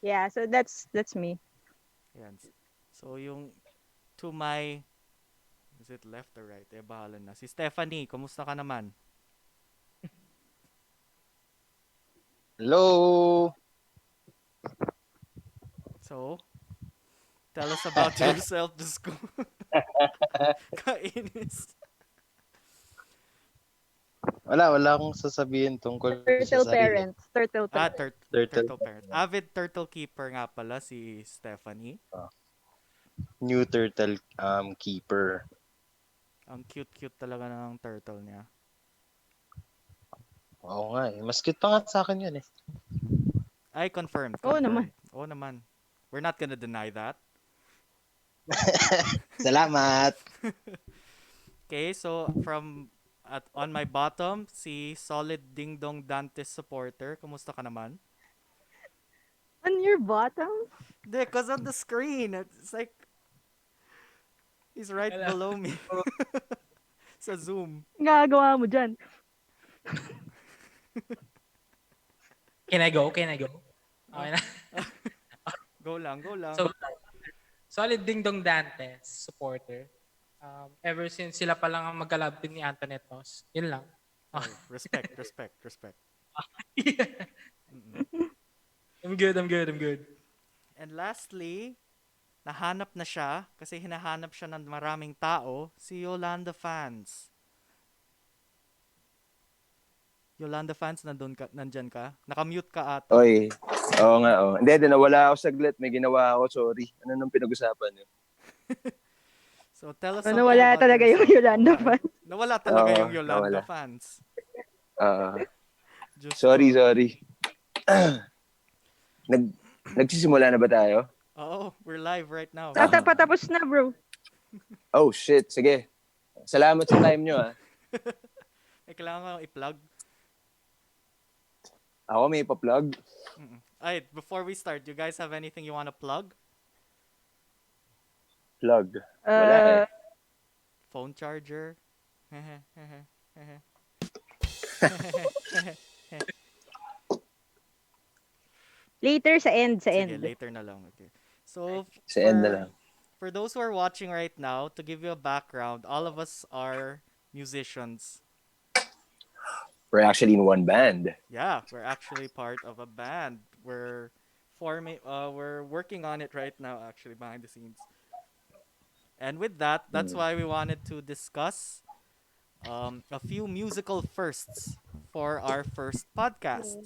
Yeah, so that's me. Yan. So yung to my, is it left or right? Eh, bahala na. Si Stephanie, kumusta ka naman? Hello! So, tell us about yourself. Just ko. Kainis. Wala akong sasabihin tungkol sa Turtle sarili. parents. Turtle Ah, parents. Turtle. turtle parents. Avid turtle keeper nga pala si Stephanie. Oh, new turtle keeper. Ang cute-cute talaga ng turtle niya. Oo nga eh. Mas cute pa nga sa akin yun eh. Ay, confirmed, Oo naman. confirmed. Oo naman. We're not gonna deny that. Salamat! Okay, so from at on my bottom, si Solid Ding Dong Dantes supporter. Kumusta ka naman? On your bottom? Hindi, cause on the screen, it's like, he's right Hello. below me. Sa Zoom. Gagawa mo dyan. Can I go? Can I go? Okay na. Go lang, go lang. So, solid Ding Dong Dantes supporter. Ever since sila pa lang ang magka-love team ni Antoinette Nos. Yun lang. Oh, respect, respect, respect. Mm-mm. I'm good, I'm good, I'm good. And lastly, nahanap na siya kasi hinahanap siya ng maraming tao, si Yolanda Fans. Yolanda Fans, nandyan ka? Nakamute ka ata. Oy, oo nga, oh. Hindi, nawala ako saglit. May ginawa ako, sorry. Ano nang pinag-usapan niyo? So tell us Ano, something wala about talaga yung yourself. Yolanda fan. Nawala talaga Oo, yung Yolanda nawala. Fans. Ah, Diyos sorry, ko. sorry. Nag, nagsisimula na ba tayo? Oo, we're live right now. Patapos na, bro. Oh, shit. Sige. Salamat sa time nyo, ah. Eh, kailangan ko i-plug. Ako may pa-plug. Ay, before we start, you guys have anything you want to plug? Plug. Wala eh. Phone charger? Later sa end, sa Sige, end. later na lang. Okay. So, Sa end na lang. for those who are watching right now, to give you a background, all of us are musicians. We're actually in one band. Yeah, we're actually part of a band. We're working on it right now actually behind the scenes. And with that, that's why we wanted to discuss a few musical firsts for our first podcast.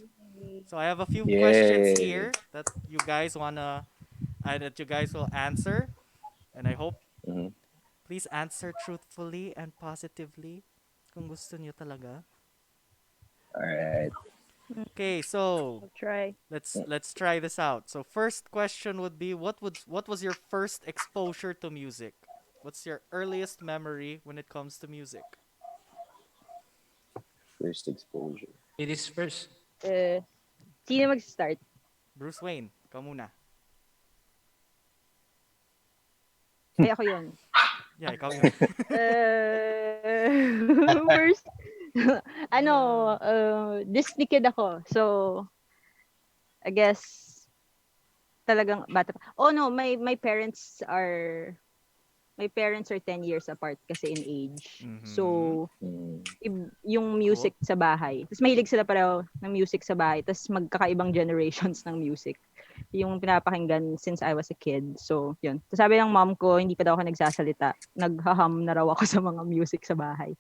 So I have a few questions Yay. here that you guys will answer, and I hope Mhm. please answer truthfully and positively kung gusto niyo talaga. Alright. Okay, so I'll try. let's try this out. So first question would be what was your first exposure to music? What's your earliest memory when it comes to music? First exposure. It is first. Sino mag-start? Bruce Wayne, ikaw muna. Ay, ako yun. Yeah, ikaw yun. First, ano, Disney kid ako. So, I guess, talagang bata pa. Oh no, my parents are 10 years apart kasi in age. Mhm. So, Mm. yung music sa bahay. Tapos mahilig sila pareho ng music sa bahay. Tapos magkakaibang generations ng music. Yung pinapakinggan since I was a kid. So, yun. Tapos sabi ng mom ko, hindi pa daw ako nagsasalita. Naghaham na raw ako sa mga music sa bahay.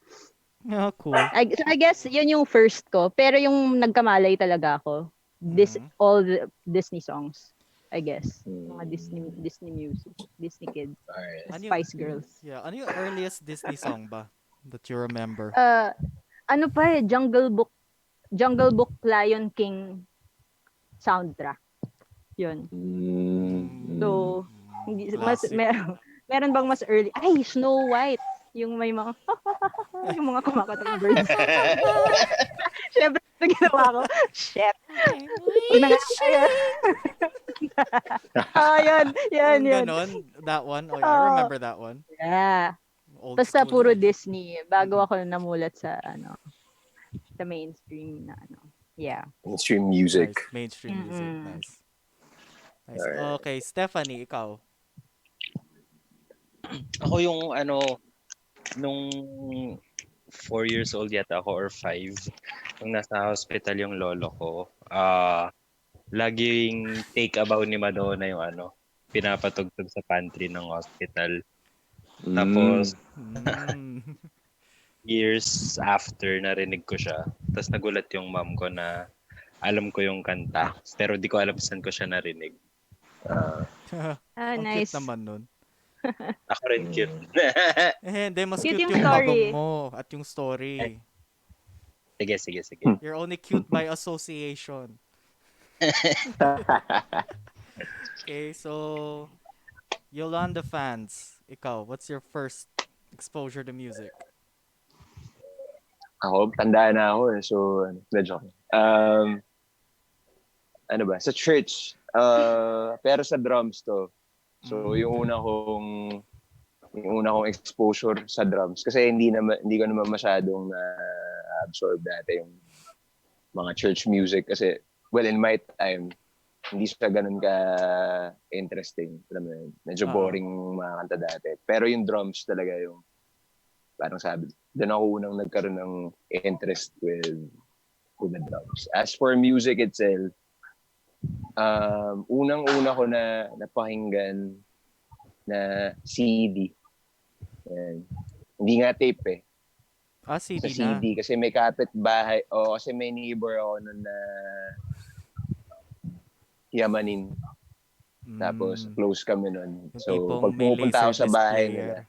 Yeah, cool. I guess yun yung first ko. Pero yung nagkamalay talaga ako. All the Disney songs. I guess. Mga Disney music. Disney kids. Alright. Ano yung, Spice Girls. yeah, ano yung earliest Disney song ba that you remember? Ano pa Jungle Book Lion King soundtrack. Yun. So, hindi Classic. meron bang mas early? Ay, Snow White. Yung may mga yung mga kumakatok na birds. Siyempre, ginawa ko. Shit. Yun. Yung ganon, that one. Oh, yeah, I remember that one. Yeah. Old Basta school puro yan. Disney. Bago ako namulat sa mainstream na Yeah. Mainstream music. Nice. Mainstream music. Nice. Nice. Okay, Stephanie, ikaw. Ako yung nung 4 years old yata ako or 5, nung nasa hospital yung lolo ko, laging take a bow ni Madonna yung pinapatugtog sa pantry ng hospital. Tapos, Mm. years after narinig ko siya, tapos nagulat yung mom ko na alam ko yung kanta, pero di ko alam saan ko siya narinig. Ang cute Nice. naman nun. Ako rin cute. Hindi, mas Cute cute yung yung bagong story. mo at yung story. Sige. You're only cute by association. Okay, so Yolanda fans, ikaw, what's your first exposure to music? Ako, tandaan na ako eh. So, medyo. Ano ba? Sa church. Pero sa drums to. So, Okay. yung una kong exposure sa drums kasi hindi ko naman masyadong na absorb dati yung mga church music kasi well in my time hindi siya ganun ka interesting. Alam mo yun, medyo boring mga kanta dati. Pero yung drums talaga yung parang sabi, doon ako unang nagkaroon ng interest with the drums. As for music itself, unang-una ko na napakinggan na CD. Yan. Hindi nga tape eh. CD Sa na. CD kasi may kapitbahay o kasi may neighbor ako nun na yamanin. Tapos close kami nun. Yung So tipong pag may pumupunta ako sa laserdisc bahay player. nila,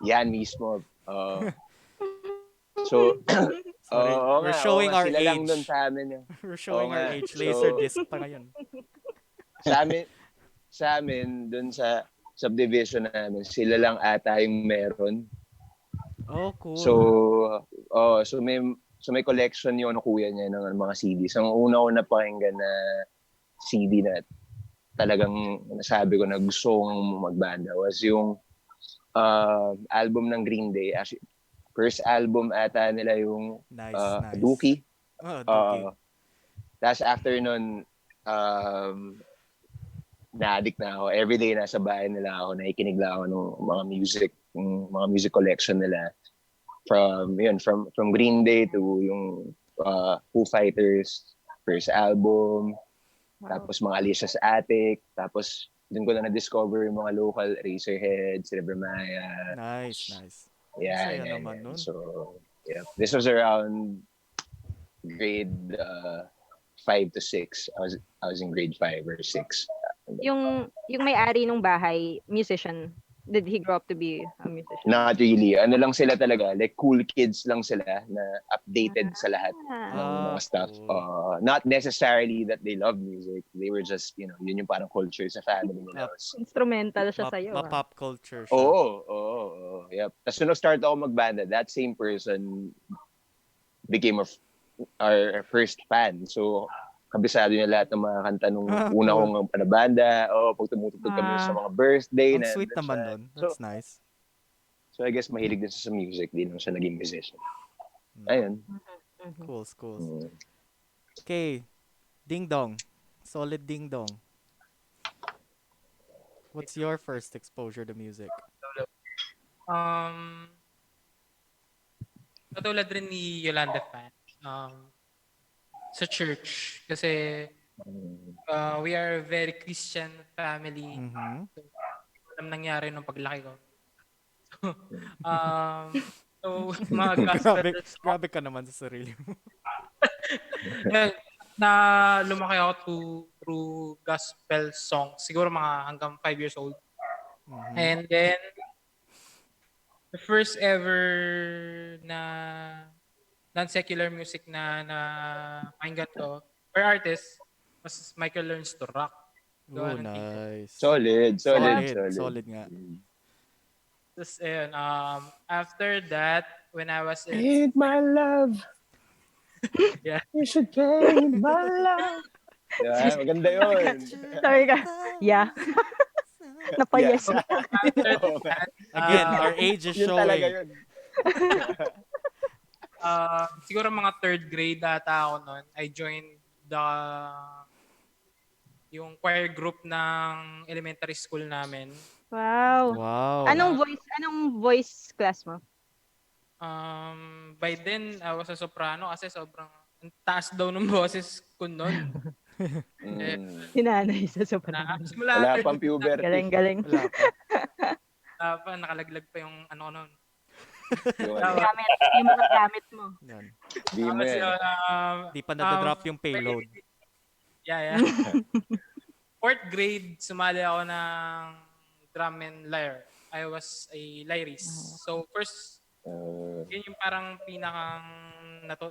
yan mismo. So Sorry, oo we're nga, showing our sila lang age. dun sa amin. We're showing our nga. age. So, Laserdisc pa ngayon. sa amin dun sa subdivision namin, sila lang ata yung meron. Oh, cool. So may collection yung kuya niya ng mga CDs. Ang una ko napakinggan na CD na talagang nasabi ko na gusto kong magbanda was yung album ng Green Day. Actually, first album ata nila yung Nice. Dookie. Oh, Dookie. Tapos after nun, na-addict na ako. Everyday nasa bahay nila ako, nakikinig lang ako ng mga music collection nila. From Green Day to yung Foo Fighters first album, tapos mga Alicia's Attic, tapos doon ko na na-discover yung mga local Razorhead, Silver Maya. Nice. Yeah. Naman nun. So, yeah. This was around grade 5 to 6. I was in grade 5 or 6. Yung may-ari ng bahay, musician. Did he grow up to be a musician? Not really. Ano lang sila talaga, like cool kids lang sila na updated sa lahat ng mga stuff. Cool. Not necessarily that they love music. They were just, yun yung parang culture sa family nila. Instrumental siya sa'yo. Pop culture siya. Oo. Yep. Tapos nung start ako magbanda, that same person became our first fan. So, kabisado niya lahat ng mga kanta nung una kong banda. Pag tumutugtog kami sa mga birthday. Ang sweet naman nun. That's nice. So, I guess mahilig din siya sa music. Di naman siya naging musician. Ayun. Cool. Okay. Ding Dong. Solid Ding Dong. What's your first exposure to music? Katulad rin ni Yolanda fan. Sa church kasi we are a very Christian family. So, alam nangyari nung paglaki ko. So mga gospel grabe ka naman sa sarili mo. na lumaki ako through gospel songs. Siguro mga hanggang 5 years old. And then the first ever na non-secular music na pakinggan ko or artist was Michael Learns to Rock. Oh, nice. Solid nga. Tapos, after that, when I was in... Ain't my love. Yeah. You should pay my love. Yeah, maganda yun. Sorry ka. Yeah. Napayes. Again, our age is Yun showing. talaga yun. Siguro mga third grade ata ako noon. I joined yung choir group ng elementary school namin. Wow. Wow. Anong voice class mo? By then, I was a soprano kasi sobrang ang taas daw ng boses ko noon. Eh, Sinanay sa soprano. simula Wala third pang grade puberty. Galing. Wala pa. pa, nakalaglag pa yung ano ko noon. Yung Tapos, Yung mga gamit mo. Yan. Di mo tapos yan. yun, Di pa nadadrop yung payload. Yeah. Fourth grade, sumali ako ng drum and lyre. I was a lyrist. So first, yun yung parang pinakang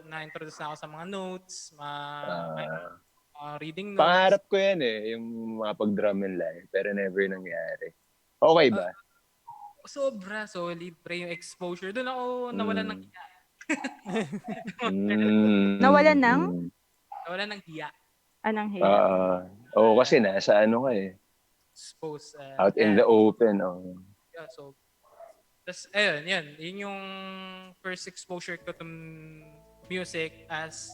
na-introduce na ako sa mga notes, reading notes. Pangarap ko yan yung mga pag-drum and lyre, pero never nangyari. Okay ba? Sobra solid pre yung exposure. Doon ako nawalan ng hiya. Nawalan ng? Nawalan ng hiya. Anong hiya? Kasi nasa ano ka Expose. out in the open. Yeah, so, tas, ayun, yun yung first exposure ko to music as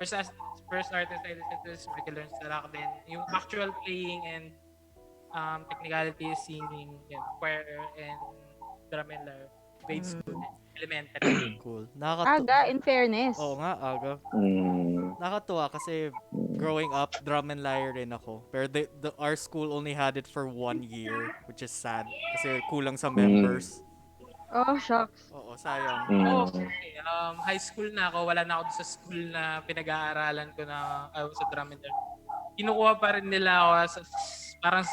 first artist I listened to is Michael Learns to Rock. Then yung actual playing and technicality singing, choir and drum and lyre, grade school, elementary. Cool. Aga, in fairness. Oo nga, aga. Nakatuwa kasi growing up, drum and lyre rin ako. Pero our school only had it for 1 year, which is sad. Kasi kulang sa members. Oh, shucks. Oo, sayang. High school na ako, wala na ako sa school na pinag-aaralan ko na I was a drum and lyre. Kinukuha pa rin nila ako as parang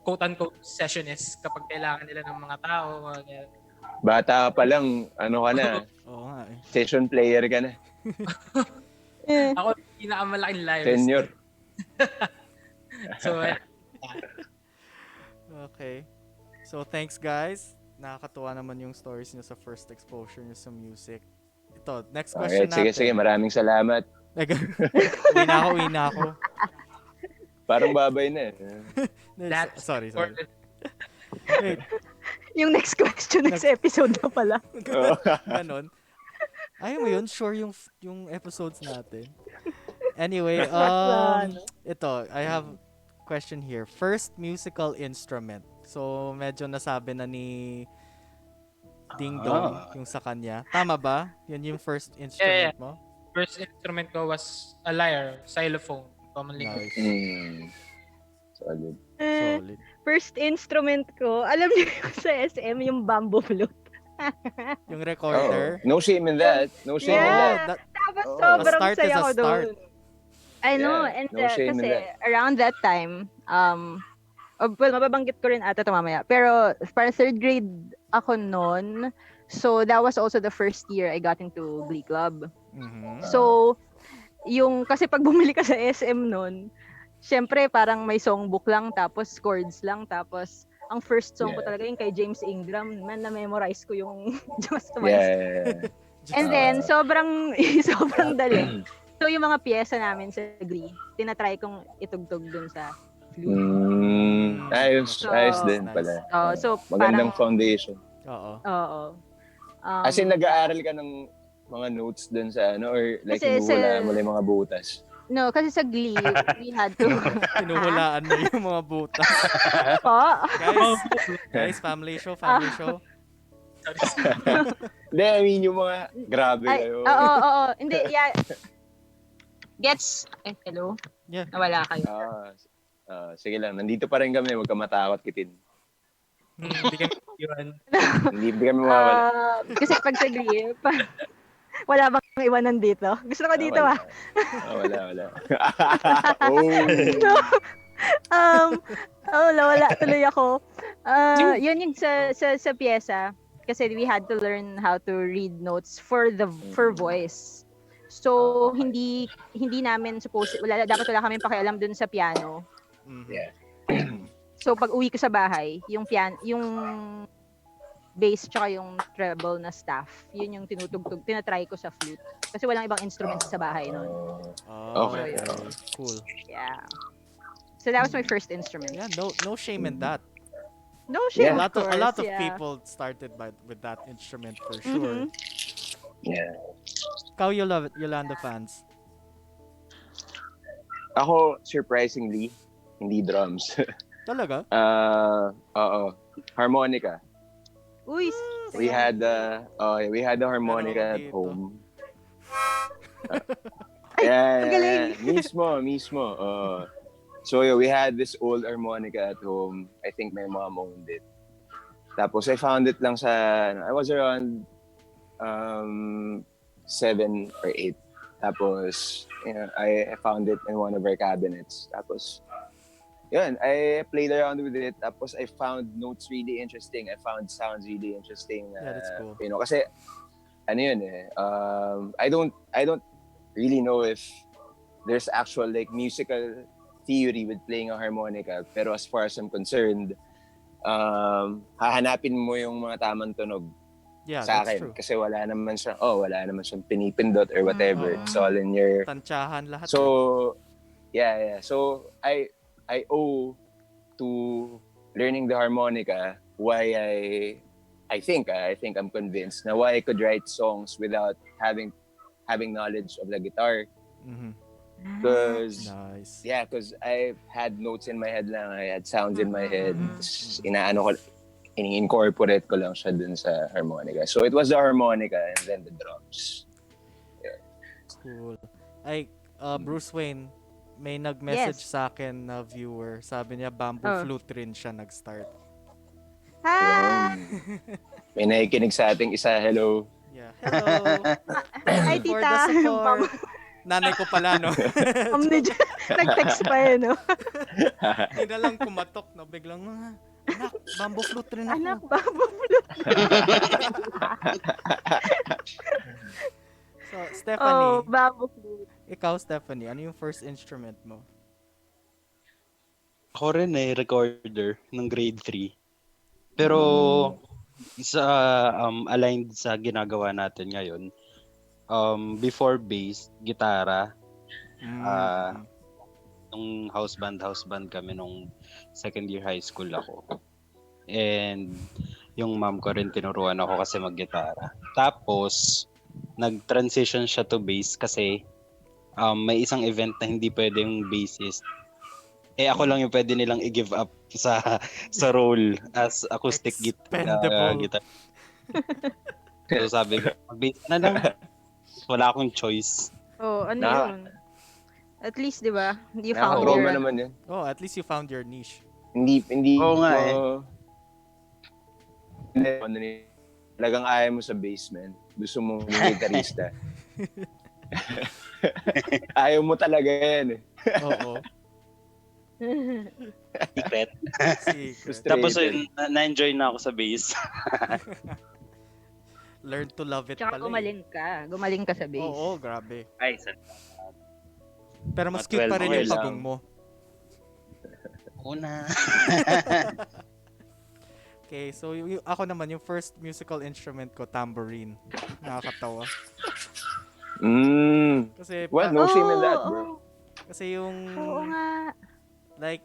quote-unquote sessionist kapag kailangan nila ng mga tao. Bata ka pa lang, ano ka na, Oo nga eh. session player ka na. Ako, pinakamalaking lyre. Senior. So, Okay. So, thanks guys. Nakakatuwa naman yung stories niyo sa first exposure niyo sa music. Ito, next question natin. Sige. Maraming salamat. Uwi na ako. Parang babay na that's Sorry. important. Wait, Yung next question, next episode na pala. ganon. Ayaw mo yun? Sure yung episodes natin. Anyway, ito, I have question here. First musical instrument. So, medyo nasabi na ni Ding Dong yung sa kanya. Tama ba? Yun yung first instrument mo? First instrument ko was a lyre, xylophone, commonly called. Nice. Solid. Solid. First instrument ko, alam niyo yung sa SM, yung bamboo flute. Yung recorder. No shame in that. Yeah. Tapos Oh. sobrang A start is saya a ko start. doon. I know, Yeah, and no shame in kasi that. around that time, well, mababanggit ko rin ata ito mamaya. Pero para third grade ako noon, so that was also the first year I got into Glee Club. Mhm. So, kasi pag bumili ka sa SM noon, syempre parang may songbook lang, tapos chords lang, tapos ang first song ko talaga yung kay James Ingram. Man, na-memorize ko yung Just Twice. Yeah. And then, sobrang dali. So, yung mga pyesa namin sa Glee, tinatry kong itugtog dun sa flute. Ayos din nice. pala. So, Magandang parang, foundation. oo. As in, nag-aaral ka ng mga notes dun sa or like Kasi hinuhulaan mo lang yung mga butas. No, kasi sa Glee, we had to... Hinuhulaan na yung mga butas. Po? Guys, family show. Hindi, I mean yung mga grabe kayo. Oo. Hindi, yeah. Gets? Hello? Yeah. Nawala kayo. Sige lang, nandito pa rin kami, huwag ka matakot kitin. Hindi kami yun. Hindi kami mawawala. Kasi pag sa Glee, wala bang iwanan dito? Gusto ko dito Wala. Wala tuloy ako. Yun yung sa pyesa. Kasi we had to learn how to read notes for voice. So, hindi namin dapat wala kaming pakialam dun sa piano. Yeah. So, pag uwi ko sa bahay, yung bass tsaka yung treble na staff, yun yung tinatry ko sa flute. Kasi walang ibang instruments sa bahay noon. Okay. Cool. Yeah. So that was my first instrument. Yeah, no shame in that. No shame, A of course. lot of people started with that instrument for sure. Yeah. Ikaw, Yolanda fans. Ako, surprisingly, hindi drums. Talaga? Oo. Harmonica. Uy, We had the harmonica at dito. home. ang galing. Mismo. So yeah, we had this old harmonica at home. I think my mom owned it. Tapos I found it lang sa, I was around 7 or 8. Tapos, I found it in one of our cabinets. Tapos, yun, I played around with it. Tapos I found notes really interesting. I found sounds really interesting. Yeah, that's cool. Kasi, ano yun I don't really know if there's actual like musical theory with playing a harmonica. Pero as far as I'm concerned, hahanapin mo yung mga tamang tunog. Yeah, Sa that's akin. true. Kasi wala naman siyang pinipindot or whatever. Oo. It's all in your... Tantsahan lahat. So, yeah. So, I owe to learning the harmonica why I think I'm convinced na why I could write songs without having knowledge of the guitar. Mhm. Because Nice. because I had notes in my head lang, I had sounds in my head. Ini-incorporate ko lang siya dun sa harmonica. So it was the harmonica and then the drums. Cool. Ay, Bruce Wayne, may nag-message sa akin na viewer. Sabi niya, bamboo flute rin siya nag-start. Hi! May nakikinig sa ating isa. Hello. Yeah. Hello. Hi, For tita. the support. Nanay ko pala, no? Nag-text pa eh, no? Hindi na lang kumatok, no? Biglang, anak, bamboo flute rin ako. Anak, bababulot. So, Stephanie. bamboo flute. Ikaw, Stephanie, ano yung first instrument mo? Ako rin recorder ng grade 3. Pero isa aligned sa ginagawa natin ngayon. Before bass, gitara. Nung house band kami nung second year high school ako. And yung mom ko rin tinuruan ako kasi mag-gitara. Tapos nag-transition siya to bass kasi may isang event na hindi pwede yung bassist. Ako lang yung pwede nilang i-give up sa role as acoustic Expendable. guitar. So sabi ko, mag-bass na lang. Wala akong choice. Ano yun? At least, di ba? You found Nakaka-trauma your... naman yun. Oh, at least you found your niche. Hindi. Oo nga Talagang ayaw mo sa basement. Gusto mo yung gitarista. Ayaw mo talaga yan Oo. Secret. Secret. Tapos na-enjoy na ako sa bass. Learn to love it Tsaka pala. gumaling ka sa bass. Oo, grabe. Ay, Pero mas Mga cute pa 12 rin yung okay lang. pagong mo. una. Okay, so ako naman, yung first musical instrument ko, tambourine. Nakakatawa. Kasi, Well, no shame in that, bro. kasi yung, Oo nga. like,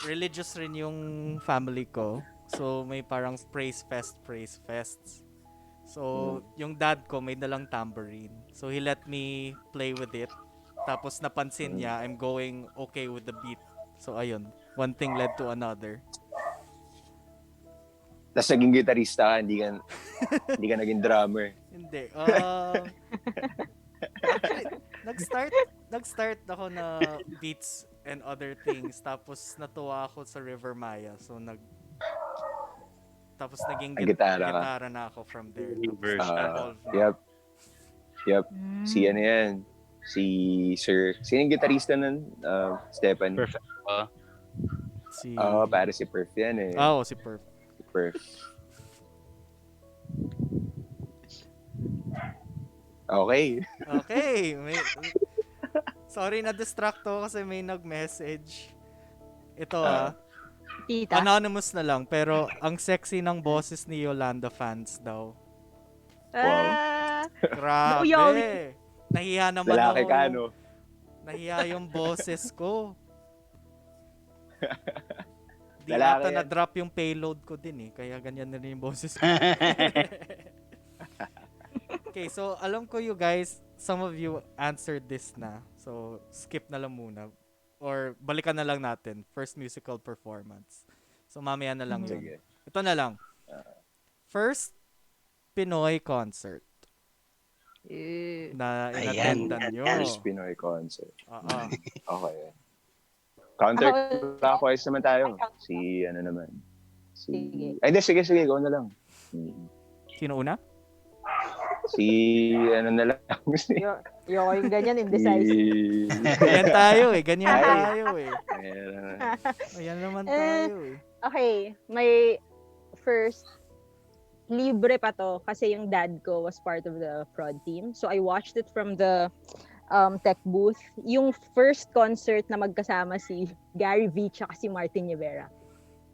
religious rin yung family ko. So, may parang praise fests. So, yung dad ko may dalang tambourine. So, he let me play with it. Tapos, napansin niya, I'm going okay with the beat. So, ayun. One thing led to another. Tapos naging gitarista ka, hindi ka naging drummer. Hindi. Actually, nag-start ako na beats and other things. Tapos, natuwa ako sa River Maya. So, tapos naging Gitara ka. gitara na ako from there. Tapos Version. evolve na. Yep. Si ano yan? Si Sir... Sino yung gitarista nun? Stephen. Perfect. Si... Pare si Perf yan eh. Si Perf. Si Perf. Okay. Okay. Sorry na-distract ako kasi may nag-message. Ito Tita. anonymous na lang, pero ang sexy ng boses ni Yolanda fans daw. Grabe. Uyawi. Nahiya naman Lalaki ako. ka, no? Nahiya yung boses ko. Di Lalaki ata yan. na-drop yung payload ko din kaya ganyan na rin yung boses ko. Okay, so alam ko you guys, some of you answered this na. So, skip na lang muna. Or balikan na lang natin. First musical performance. So, mamaya na lang yun. Sige. Ito na lang. First Pinoy concert na Ayan. inattendan nyo. First Pinoy concert. Oo. Okay. Ako, Counterclockwise naman tayo. Si ano naman. Sige. Ay, hindi. Sige. Go na lang. Sino una? Si ano na lang. Yung ganyan, indecisive. Ganyan tayo eh. Ganyan Ay. tayo eh. Ayan. Ayan naman tayo eh. Okay, may first, libre pa to kasi yung dad ko was part of the prod team. So I watched it from the tech booth. Yung first concert na magkasama si Gary V tsaka si Martin Rivera.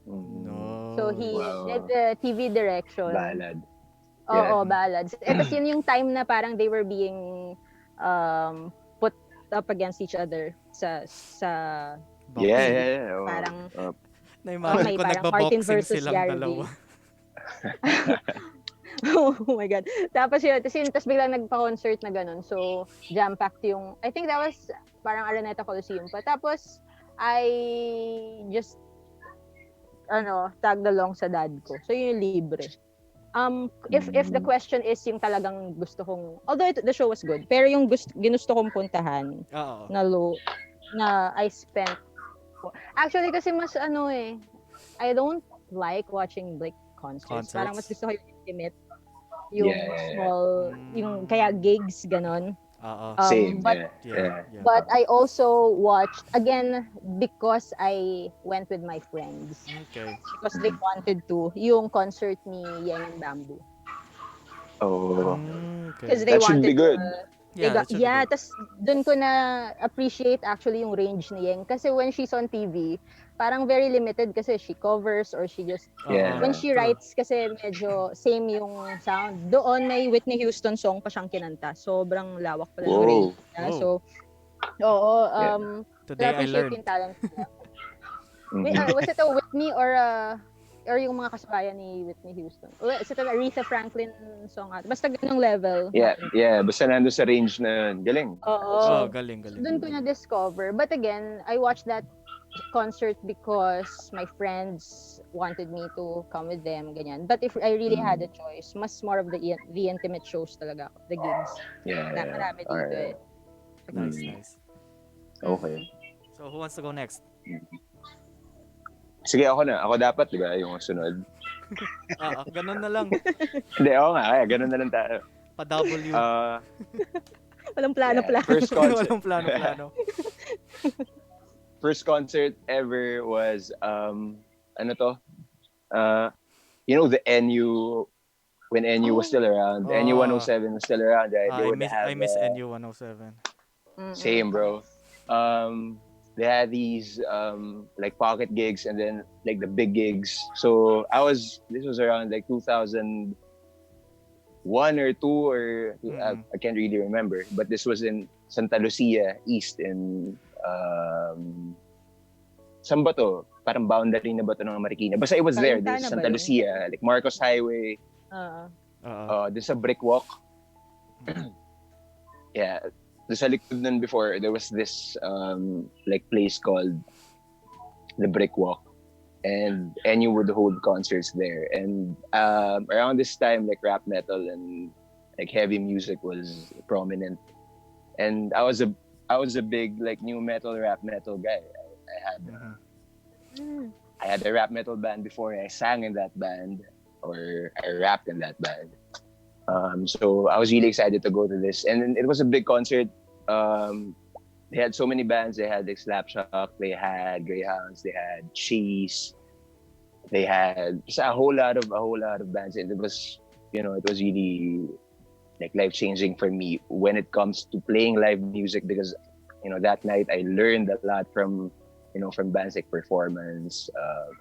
No. So he Wow. did the TV direction. Ballad. Oo, ballads. Tapos yun yung time na parang they were being put up against each other sa Yeah. Oh. parang Na-imagine ko parang Martin nagbaboxing versus silang Gary V. dalawa. Oh my God. Tapos biglang nagpa-concert na ganun. So, jam-packed yung, I think that was parang Araneta Coliseum pa. Tapos, I just, tagged along sa dad ko. So, yun yung libre. If the question is yung talagang gusto kong, although the show was good, pero yung ginusto kong puntahan Oo. na I spent, actually kasi mas I don't like watching like concerts. Parang mas gusto ko yung intimate, yung small, yung kaya gigs, ganon. Oo. Same. But Yeah. but I also watched again because I went with my friends Okay. because they wanted to yung concert ni Yeng and Bamboo Oh. Okay. because they That should wanted be good. Yeah, that should be good. tas dun ko na appreciate actually yung range ni Yeng kasi when she's on TV parang very limited kasi she covers or she just Yeah. when she True. writes kasi medyo same yung sound. Doon may Whitney Houston song pa siyang kinanta. Sobrang lawak pala ng range niya. Whoa. So, oo. Today I appreciate learned. yung talent niya. Wait, was it a Whitney or yung mga kasabayan ni Whitney Houston? Is it a Aretha Franklin song? Basta ganung level. Yeah. Basta nandun sa range na yun. Galing. Oh, Oo. galing. Doon ko na-discover. But again, I watched that concert because my friends wanted me to come with them, ganyan. But if I really had a choice, mas more of the intimate shows talaga ako, the gigs. Yeah. Na marami dito Alright. Nice. Okay. So, who wants to go next? Sige, ako na. Ako dapat, di ba? Yung sunod. Ganun na lang. Hindi, ako nga. Kaya ganun na lang tayo. Pa-W. Walang plano-plano. First concert. Walang plano-plano. First concert ever was, the NU, when NU was still around. Oh. NU 107 was still around, right? I miss NU 107. Same, bro. They had these like pocket gigs and then like the big gigs. So this was around like 2001 or 2 or I can't really remember, but this was in Santa Lucia East in saan ba to? Parang boundary na ba to ng Marikina? Basta it was there. This is Santa Lucia, like Marcos Highway. This a brick walk. Yeah. Sa likod nun before, there was this like place called the Brick Walk, and NU would hold concerts there. And around this time, like rap metal and like heavy music was prominent. And I was a big like new metal, rap metal guy. I had a rap metal band before. I sang in that band, or I rapped in that band. So I was really excited to go to this, and it was a big concert. They had so many bands. They had like Slapshot, they had Greyhounds, they had Cheese, they had just a whole lot of bands, and it was really like life changing for me when it comes to playing live music, because that night I learned a lot from bands like performance,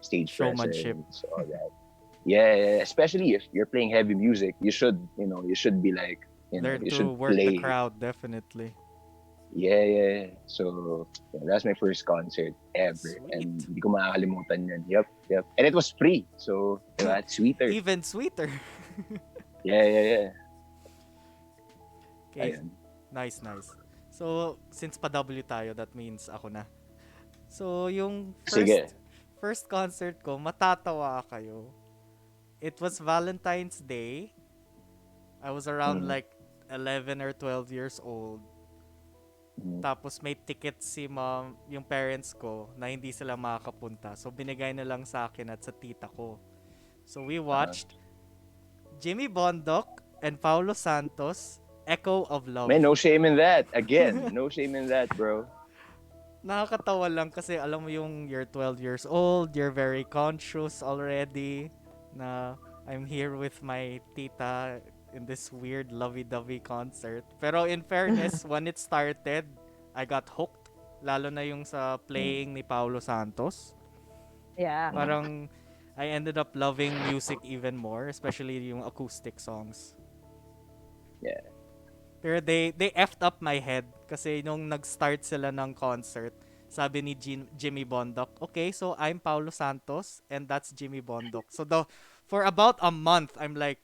stage Showmanship, presence, all that. Yeah, especially if you're playing heavy music, you should be like, learn you to should work play. the crowd, definitely. Yeah. So that's my first concert ever. Sweet. And hindi ko makakalimutan yun. Yep. And it was free. So that's sweeter. Even sweeter. Yeah. Okay. Ayun. Nice, nice. So, since pa-W tayo, that means ako na. So, yung Sige. first concert ko, matatawa kayo. It was Valentine's Day. I was around Mm. like 11 or 12 years old. Mm. Tapos may ticket si mom, yung parents ko, na hindi sila makakapunta. So, binigay na lang sa akin at sa tita ko. So, we watched Jimmy Bondoc and Paulo Santos, Echo of Love. Man, no shame in that. Again, no shame in that, bro. Nakakatawa lang kasi alam mo yung you're 12 years old, you're very conscious already na I'm here with my tita in this weird lovey-dovey concert. Pero in fairness, when it started, I got hooked. Lalo na yung sa playing ni Paulo Santos. Yeah. Parang I ended up loving music even more, especially yung acoustic songs. Yeah. Pero they effed up my head kasi nung nag-start sila ng concert, sabi ni Jimmy Bondoc, okay, so I'm Paulo Santos and that's Jimmy Bondoc. So for about a month, I'm like,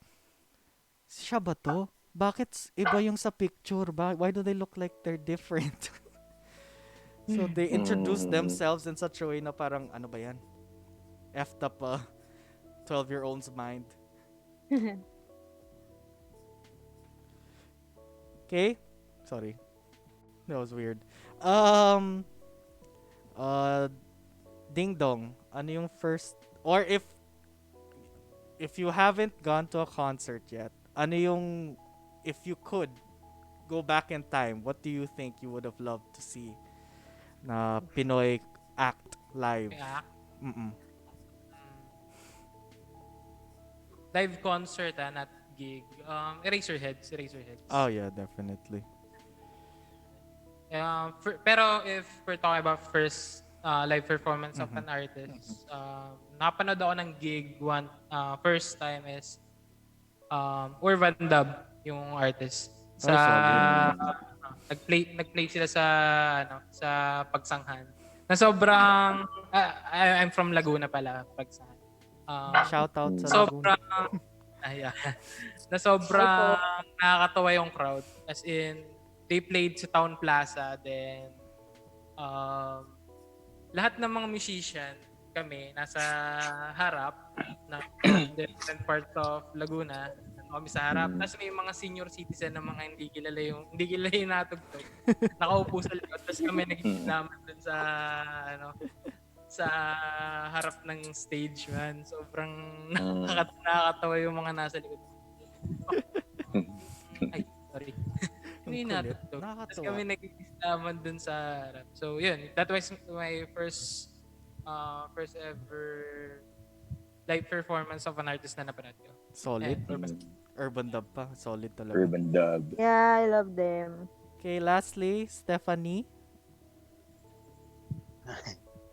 siya ba to? Bakit iba yung sa picture ba? Why do they look like they're different? So they introduced themselves in such a way na parang, ano ba yan? Effed up a 12-year-old's mind. Okay? Sorry. That was weird. Uh, Ding Dong, ano yung first, or if you haven't gone to a concert yet, ano yung, if you could go back in time, what do you think you would have loved to see na Pinoy act live? Kaya, Mm-mm. live concert, not gig. Eraserheads. Oh yeah, definitely. Pero if we're talking about first live performance of an artist, napanood ako ng gig first time is Urban Dub, yung artist. Sa nagplay sila sa sa Pagsanghan. Na sobrang I'm from Laguna pala, Pagsanghan. Shout out sa Laguna. Sobrang yeah. Na sobrang nakakatawa yung crowd. As in, they played sa Town Plaza, then lahat ng mga musician kami nasa harap na different parts of Laguna. Kami sa harap. Tapos may mga senior citizen na mga hindi kilala yung natugtog. Nakaupo sa likod. Tapos kami nagkikilaman dun sa sa harap ng stage, man. Sobrang nakakatawa yung mga nasa likod. Ay, sorry. Hindi natugtog. Tapos kami nagkikilaman dun sa harap. So, yun. That was my first ever live performance of an artist na napanood ko. Solid. Urban Dub pa. Solid talaga. Urban Dub. Yeah, I love them. Okay, lastly, Stephanie.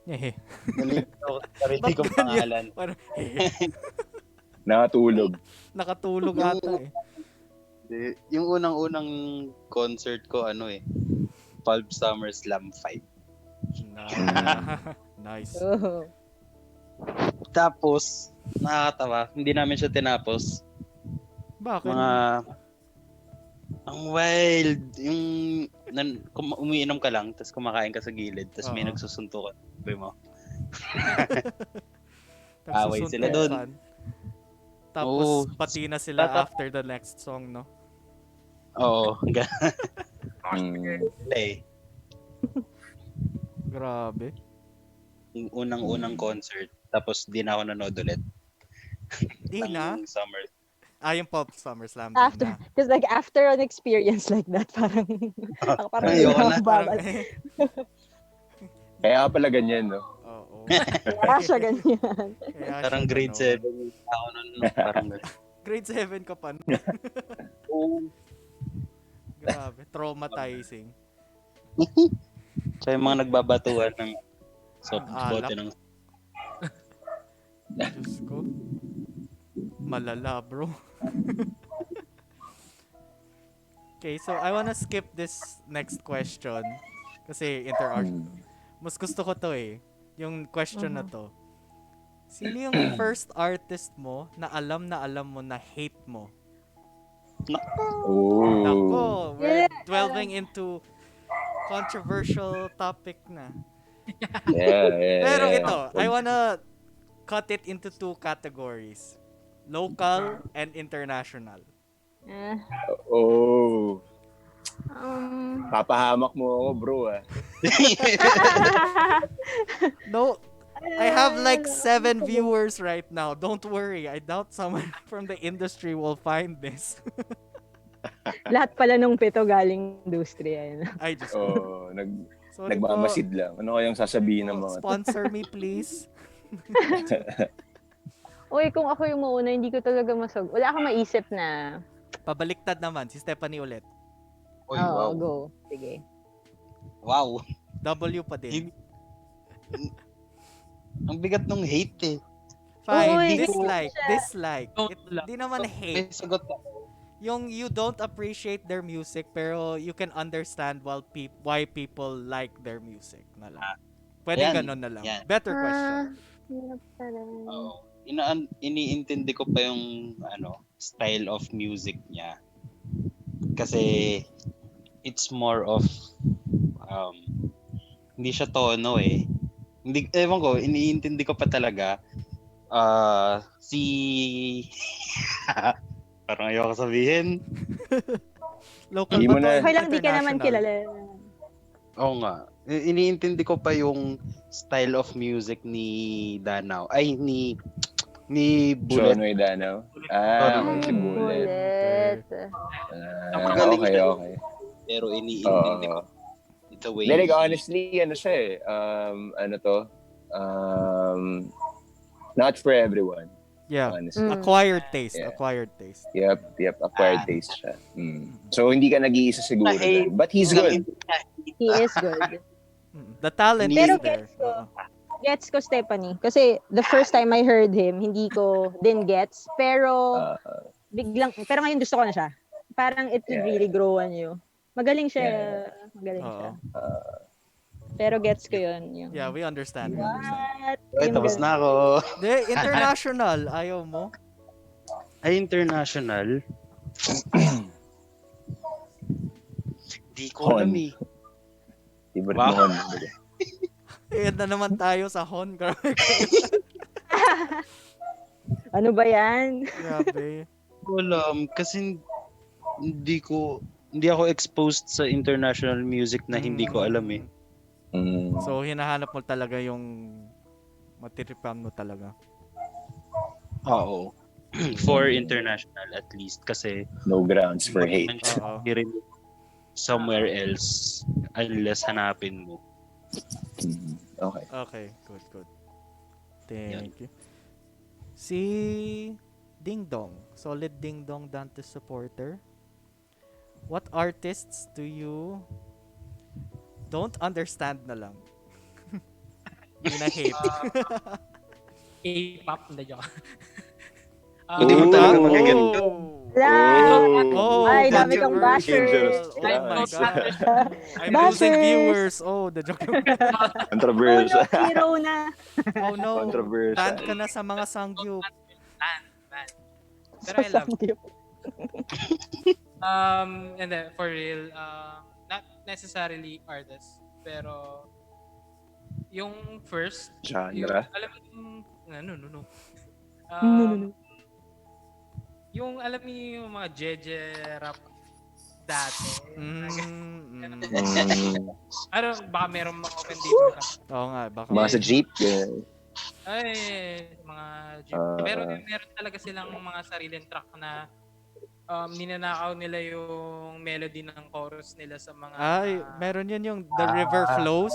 Eh. Nalito ako sa sarili kong pangalan. Parang, Nakatulog. nakatulog ata eh. Yung unang-unang concert ko, Pulp Summer Slam Fight. Nice. Oh. Tapos, nakakatawa, hindi namin siya tinapos. Bakit? Ang wild. Yung, umiinom ka lang, tapos kumakain ka sa gilid, tapos may nagsusuntukan. Sabi mo. Away sila doon. Tapos, pati na sila after the next song, no? Oo. Grabe. Yung unang-unang concert, tapos di na ako nanood ulit. Di na? Summer. Yung Pop Summer Slam. After, because like after an experience like that, parang Ayoko na. babal. Kaya pala ganyan, no? Oo. Kaya siya ganyan. Parang grade 7 ako nun. Parang grade 7 ka pa. Grabe. Traumatizing. Tsaka yung mga nagbabatuan ng soft Alak. bote ng... Diyos ko. Malala, bro. Okay, so I wanna skip this next question. Kasi mas gusto ko to eh. Yung question na to. Sino yung first artist mo na alam mo na hate mo? Oh. Nako, we're Yeah. delving into controversial topic na. Yeah. Pero ito, I wanna cut it into two categories. Local and international. Eh, Oh. um, Papahamak mo ako, bro, ah. No, I have like 7 viewers right now. Don't worry, I doubt someone from the industry will find this. Lahat pala nung 7 galing industriya. Yun. I just Oh, sorry po. nagmamasid lang. Ano kayang sasabihin ng Po, mga to? sponsor me please. Uy, kung ako yung mauna, hindi ko talaga wala akong maisip na, Pabaliktad naman si Stephanie ulit. Uy, oo, wow. go. Sige. Wow. W pa din. Ang bigat nung hate eh. Fine, Uy, dislike. Don't lang. Di naman May hate. sagot ako. Yung you don't appreciate their music pero you can understand why people like their music na lang. Pwede Yan, ganun na lang. yan. Better question. Hirap pala. Oo. Iniintindi ko pa yung style of music niya. Kasi it's more of hindi siya tono eh. Hindi, ewan ko, iniintindi ko pa talaga si parang ayoko sabihin. Local Hindi ba mo to? na- Okay lang, di ka naman International? kilala. Oo nga. Iniintindi ko pa yung style of music ni Danao. Ay, ni Bullet. Jonoy Danaw. Si Bullet. Bullet. Magaling Okay, siya. okay. Pero iniintindi ko the way Like, honestly, ano siya eh. Ano to? Not for everyone. Yeah. Honestly. Acquired taste. Yeah. Acquired taste. Yep. Acquired taste siya. So, hindi ka nag-iisa siguro dyan. But he's good. He is good. The talent Pero is there. gets ko. Gets ko, Stephanie. Kasi the first time I heard him, hindi ko din gets. Pero pero ngayon gusto ko na siya. Parang it will really grow on you. Magaling siya. Yeah. Magaling siya. Oo. Pero gets ko yun. Yung, Yeah, we understand. We understand. what? Ay, Yung tapos ganun. na ako. De, international. Ayaw mo? Ay, international. Di ko alam Hon. eh. Favorite Wow. mo Hon. Ayan na naman tayo sa Hon. Ano ba yan? Grabe. Di ko alam. Kasi hindi ako exposed sa international music na hindi ko alam eh. So, hinahanap mo talaga yung matiripan mo talaga. Oo. For international at least. Kasi No grounds for hate. Oo. hindi rin somewhere else unless hanapin mo. Okay. Okay, good. Thank you. Si Ding Dong. Solid Ding Dong Dante supporter. What artists do you don't understand na lang? Hindi na hate. K-pop, hindi joke. Hindi mo talaga magiging Oh, Ay, dami kang controversial. bashers. Oh I my don't God. understand. I'm Bashers. losing viewers. Oh, the joke. Controversial. Hero na. Oh no. Controversial. Banned ka na sa mga sangyup. Ban. Pero I love it. And then for real, not necessarily artists, pero yung first, Genre? yung, alam mo yung, no. Yung alam mo yung mga jeje rap dati. Ano, baka meron mga open dito ka. Oo nga, baka. Mga sa jeep. Ay, mga jeep. Pero meron talaga silang mga sariling track na ninanakaw nila yung melody ng chorus nila sa mga... Ay, meron yun yung The River Flows,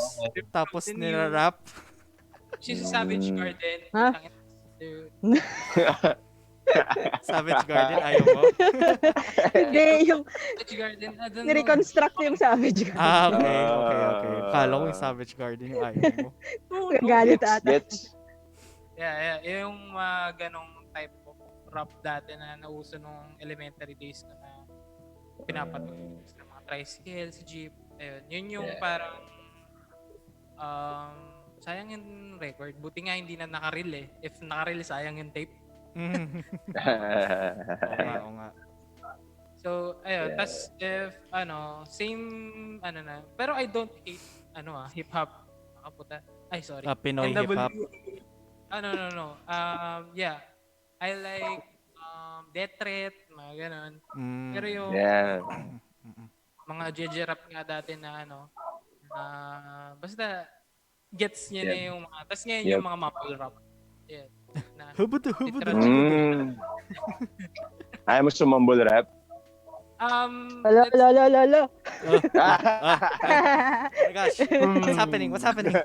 tapos nila-rap. Si Savage Garden. Ha? Dude. Savage Garden, ayaw mo? Hindi, yung Savage Garden, I don't know. nireconstruct yung Savage Garden. Okay. Kala ko yung Savage Garden yung ayaw mo. Gagalit ata. Gets. Yeah. Yung ganong type of rap dati na nauso nung elementary days ko na pinapatugtog ng mga tricycles, jeep. Ayun. Yun yung parang sayang yung record. Buti nga hindi na nakareel eh. If nakareel, sayang yung tape. Oo nga. So, ayun. Yeah. Tas, if, same, na. Pero I don't hate, hip-hop. Nakaputa. Ay, sorry. Pinoy hip-hop. NW. No. Yeah. I like, Death Threat, mga ganon. Pero Mm. yung Yeah. mga JJ rap nga dati na, basta, gets niya na Yep. yung mga, tas ngayon Yep. yung mga mumble rap. Yeah. Na, Hubudu. literally, Ayaw mo sumumble rap? Ala, let's, ala, ala, ala, ala. Oh my gosh. What's happening? Ala,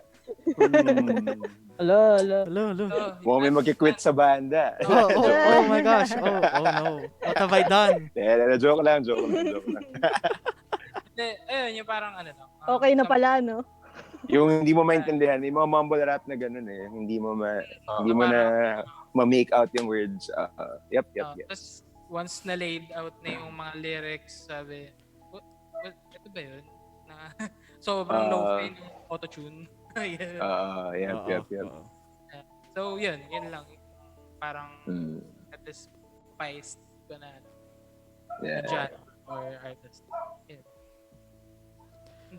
ala. Hello. Mukhang may magkikwit sa banda. Oh my gosh. Oh no. What have I done? Joke lang. ayun, yung parang lang. Okay na pala, no? Yung hindi mo maintindihan, yung mga mumble rap na ganun eh. Hindi mo na ma-make out yung words. Yep. Tapos, once na laid out na yung mga lyrics, sabi, ito ba yun? Na, sobrang low-fi ng auto-tune. Yep. So, yun lang. Parang, Mm. at this spice ko na Yeah. genre or artist. Yeah.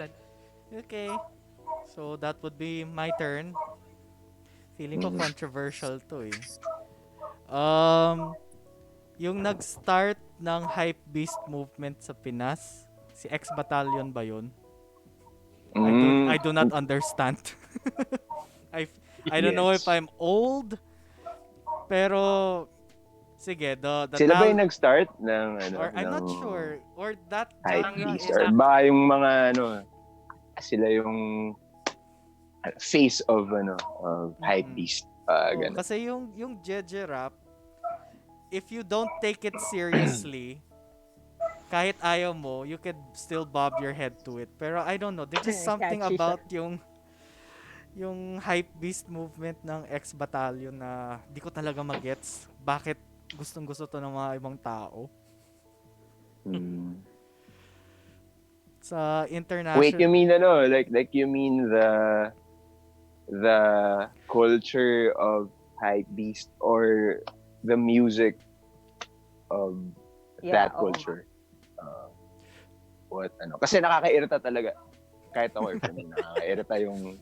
That, Okay. So that would be my turn. Feeling ko controversial to eh. Yung nag-start ng hype beast movement sa Pinas, si X Battalion ba yun? I do not understand. I don't know if I'm old, pero sige, the Sila ba yung nag-start ng or I'm not sure, or that hype genre beast? is Or baka yung mga sila yung face of hype beast. Ganun. kasi yung Jeje rap, if you don't take it seriously, kahit ayaw mo, you could still bob your head to it. Pero I don't know, there's just something Catchy about yung hype beast movement ng X Battalion na di ko talaga magets bakit gustong-gusto to ng mga ibang tao. Mm. Sa international... Wait, you mean like you mean the culture of hype beast or the music of Yeah, that oo. culture? Kasi nakakairita talaga. Kahit ako, nakakairita yung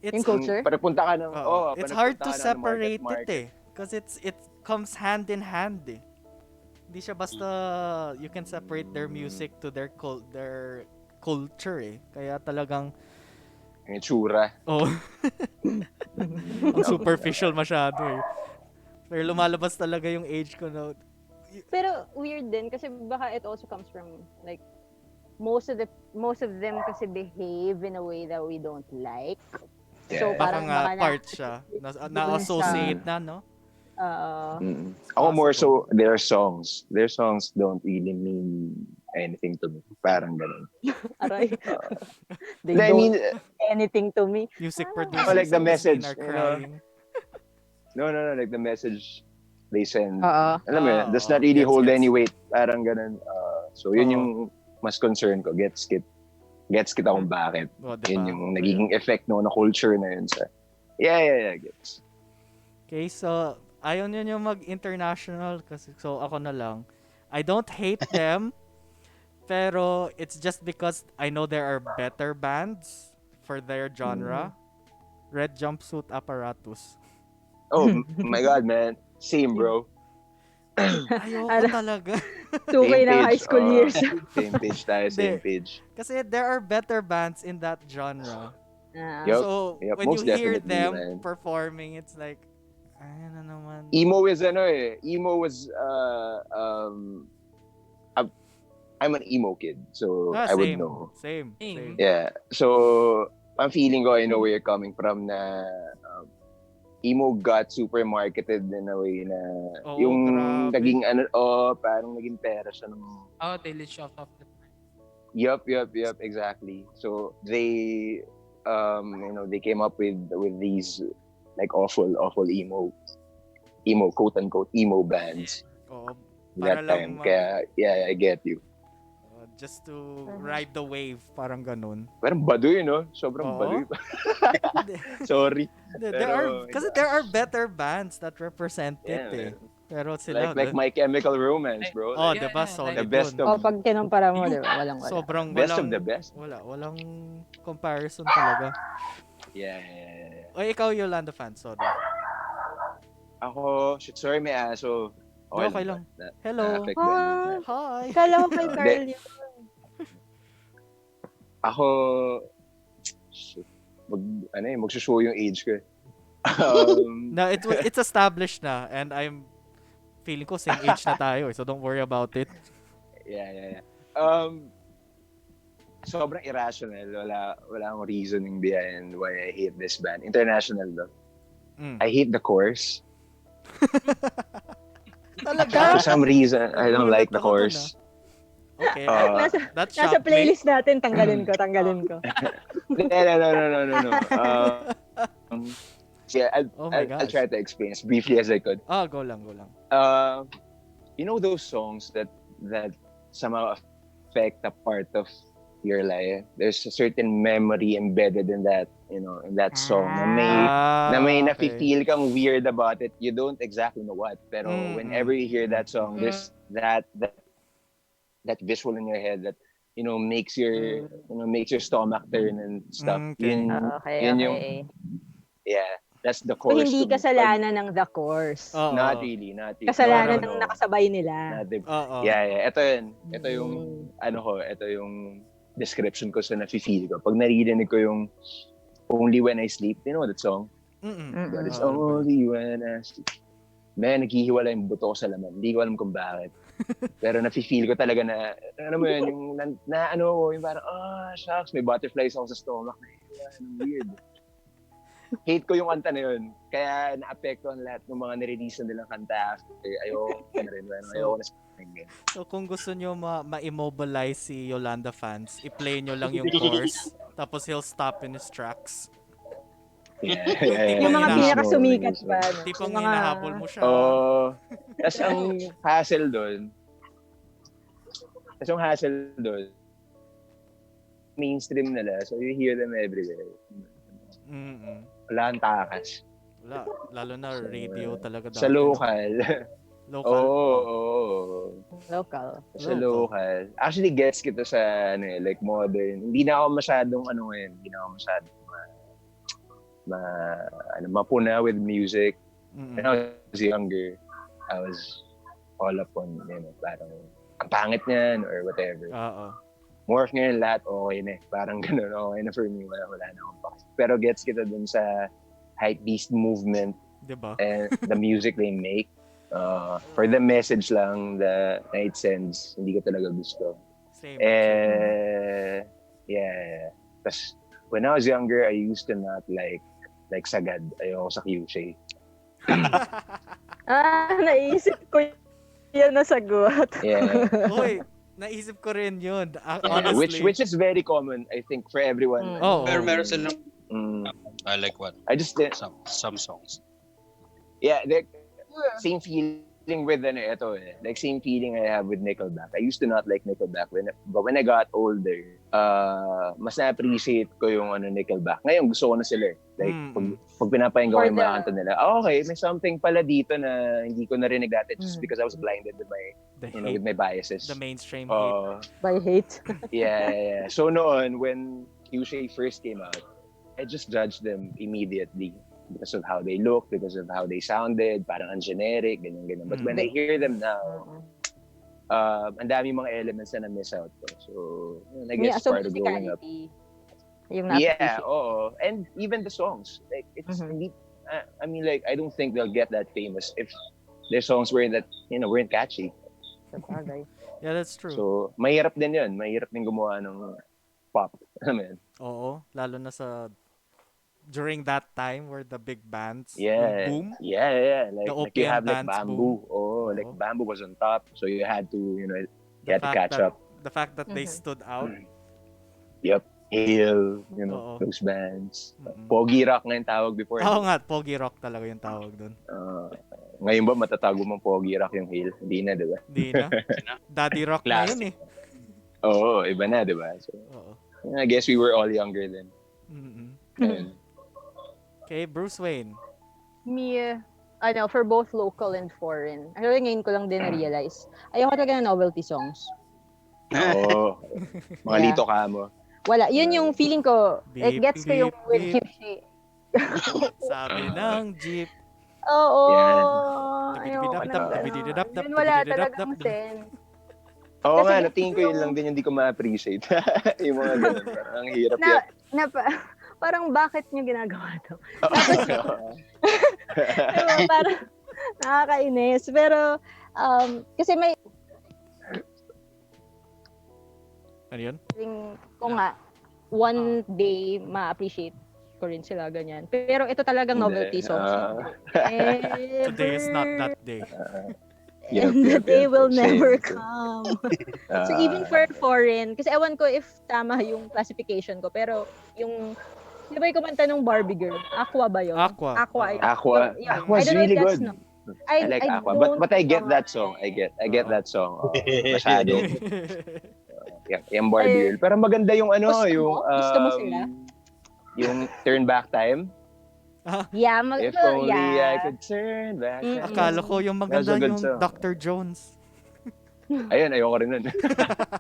Yung culture? Panapunta ka ng it's hard to panapunta ka ng separate market. it eh. Because it comes hand in hand eh. Hindi siya basta you can separate their music to their culture eh. Kaya talagang Yung itsura. ang superficial masyado eh. Pero lumalabas talaga yung age ko na Pero weird din kasi baka it also comes from like most of them kasi behave in a way that we don't like. So Yeah. baka parang nga baka part siya. Na-associate na, no? Ako more so their songs. Their songs don't really mean anything to me. Parang ganun. aray. They I don't mean, anything to me. Music producers like the on scene message, are you know? crying. no, like the message they send. Oo. Alam mo yun, does not really hold any weight. Parang ganun. So yun yung mas concern ko. Gets kita kung bakit. Diba? Yun yung nagiging effect na culture na yun sa... Yeah, gets. Okay, so ayaw niyo mag-international kasi so ako na lang. I don't hate them, pero it's just because I know there are better bands for their genre. Red Jumpsuit Apparatus. Oh my God, man. Same, bro. Ayoko talaga. Tukay na high school years. Same page tayo, same page. Kasi there are better bands in that genre. Yup, So, yup, when you most hear definitely, them man. performing, it's like, ay na naman. Emo was I'm an emo kid, so I would know. Same. Yeah. So I'm feeling ko I know where you're coming from na emo got super marketed in a way na yung grabe. naging parang naging pera siya ng they lit off of the Yup, exactly. So they they came up with these like awful emo quote unquote emo bands. Para That time. Kaya yeah, I get you. Just to ride the wave, parang ganun. Parang baduy, no? Sobrang baduy. Sorry. There are better bands that represent it eh. Pero sila, Like My Chemical Romance, bro. oh, Like, diba? yeah, the Solid best yun. O, of pag kinumpara mo, di ba? Walang-wala. Sobrang best of walang, the best. walang comparison talaga. Yeah. O, ikaw, Yolanda fan, sorry. Ako, shit, sorry, may aso. Di, okay lang. Hello. Na-affect ba? Ah, Hi. kala ko kay Hindi. Carl yun. Ako, shit, magsushow yung age ko. Um, No, it's established na and I'm feeling ko same age na tayo so don't worry about it. yeah. Sobrang irrational. Wala akong reasoning behind why I hate this band. International though. I hate the chorus. Talaga? For some reason, I don't Nagulat like the ako dun, chorus. Okay. That Nasa shocked me. playlist natin, tanggalin ko. No. Yeah, Oh my I'll gosh. try to explain as briefly as I could. Ah, go lang. You know those songs that somehow affect a part of your life. There's a certain memory embedded in that, in that song na may okay. nafe-feel kang weird about it. You don't exactly know what, pero whenever you hear that song, there's that visual in your head that makes your stomach turn and stuff. Okay. Yun yung that's the So, chorus. hindi to me. kasalanan ng the course. Oo. Not really. Kasalanan No. ng nakasabay nila. Not the- Oo. Yeah. Ito yun. Ito yung, ito yung description ko sa nafe-feel ko. Pag naririnig ko yung Only When I Sleep, you know that song? But it's only when I sleep. Man, naghihiwala yung buto ko sa laman. Hindi ko alam kung bakit. Pero nafe-feel ko talaga na, mo yun, yung yung parang, shucks, may butterflies ako sa stomach. Weird. Hate ko yung kanta na yun. Kaya naapektuhan lahat ng mga nirelease na nilang kanta after. Ayoko na rin. Ayoko na sa So kung gusto nyo ma-immobilize si Yolanda fans, i-play nyo lang yung chorus tapos he'll stop in his tracks. Yeah. Yung mga pinakasumikat Mismo. ba? Tipong Yung mga... hinahabol mo siya. Tapos ang hassle doon, mainstream nila. So you hear them everywhere. Wala ang takas. Wala. Lalo na radio talaga dati. Sa local. Local? Local. Sa local. Actually, gets kita sa like modern. Hindi na ako masyadong hindi na ako masyadong mapuna with music. When I was younger, I was all up on, parang ang pangit niyan or whatever. Oo. More of ngayon lahat, okay na. Parang ganun, okay na for me. Wala na akong pakialam. Pero gets kita dun sa hypebeast movement Diba? and the music they make. For the message lang that it sends, hindi ko talaga gusto. Same. Yeah. Tapos, when I was younger, I used to not like sagad. Ayoko sa QC. Naisip ko yan na sagot. Yeah. Uy, naisip ko rin yun. Honestly. Which is very common, I think, for everyone. Oh. Pero meron silang Mm. I like what? I just Some songs. Yeah, same feeling with like same feeling I have with Nickelback. I used to not like Nickelback but when I got older, mas na-appreciate ko yung Nickelback. Ngayon gusto ko na sila. Like pag pinapakinggan ko yung mga kanta nila, okay, may something pala dito na hindi ko narinig dati just because I was blinded with my with my biases. The mainstream hate. By hate. Yeah. So noon when QC first came out, I just judged them immediately because of how they look, because of how they sounded, parang generic, ganyan. But when I hear them now, ang dami mga elements na na-miss out ko. So, I guess part of growing up. Yung oo. And even the songs. Like, it's I mean, like, I don't think they'll get that famous if their songs weren't catchy. Yeah, that's true. So, mahirap din yun. Mahirap din gumawa ng pop. Amen. Oo, lalo na sa during that time where the big bands will boom. Yeah. The Like you have like OPM bands Bamboo. boom. Like Bamboo was on top, so you had to, you had to catch up. The fact that they stood out. Yep. Hail, those bands. Pogi rock nga yung tawag before. Oo nga, Pogi Rock talaga yung tawag doon. Ngayon ba matatago mong Pogi Rock yung Hail? Hindi na, di ba? Hindi na. Daddy Rock na yun eh. Oo, iba na, di ba? So, I guess we were all younger then. Okay, Bruce Wayne. Me, for both local and foreign. Actually, ngayon ko lang din na-realize. Ayoko talaga ng novelty songs. Oo. Mga Yeah. lito ka mo. Wala. Yun yung feeling ko. It Beep, gets ko yung beep, with beep. Kimchi. Sabi ng jeep. Oo. Yan. Ayoko ng Dibidididap, gano'n. Yun wala talagang dibidididap. sense. Oo Kasi nga, yung- natingin ko yun lang din yung hindi ko ma-appreciate. Yung mga ganun. Parang ang hirap Na, yan. parang bakit nyo ginagawa to? Diba, parang nakakainis. Pero, kasi may Ano yun? feeling ko nga, one day ma-appreciate ko rin sila, ganyan. Pero ito talagang novelty songs. Ever. Today is not that day. Yep, And the yep, day yep. will Same. never come. So even for foreign, kasi ewan ko if tama yung classification ko, pero yung, di ba yung kumanta nung Barbie Girl? Aqua ba yun? Aqua. Aqua. Oo. Yun. Aqua. Yeah. Aqua's I don't know if really that's good. no- I like Aqua. But I get that song. I get that song. Oh, masyado. Yung Barbie Girl. Pero maganda yung Gusto mo? yung Gusto mo sila? yung Turn Back Time. Yeah, If only I yeah. could turn back time. Akala ko yung maganda That's a good yung song. Dr. Jones. Ayun, ayoko rin nun.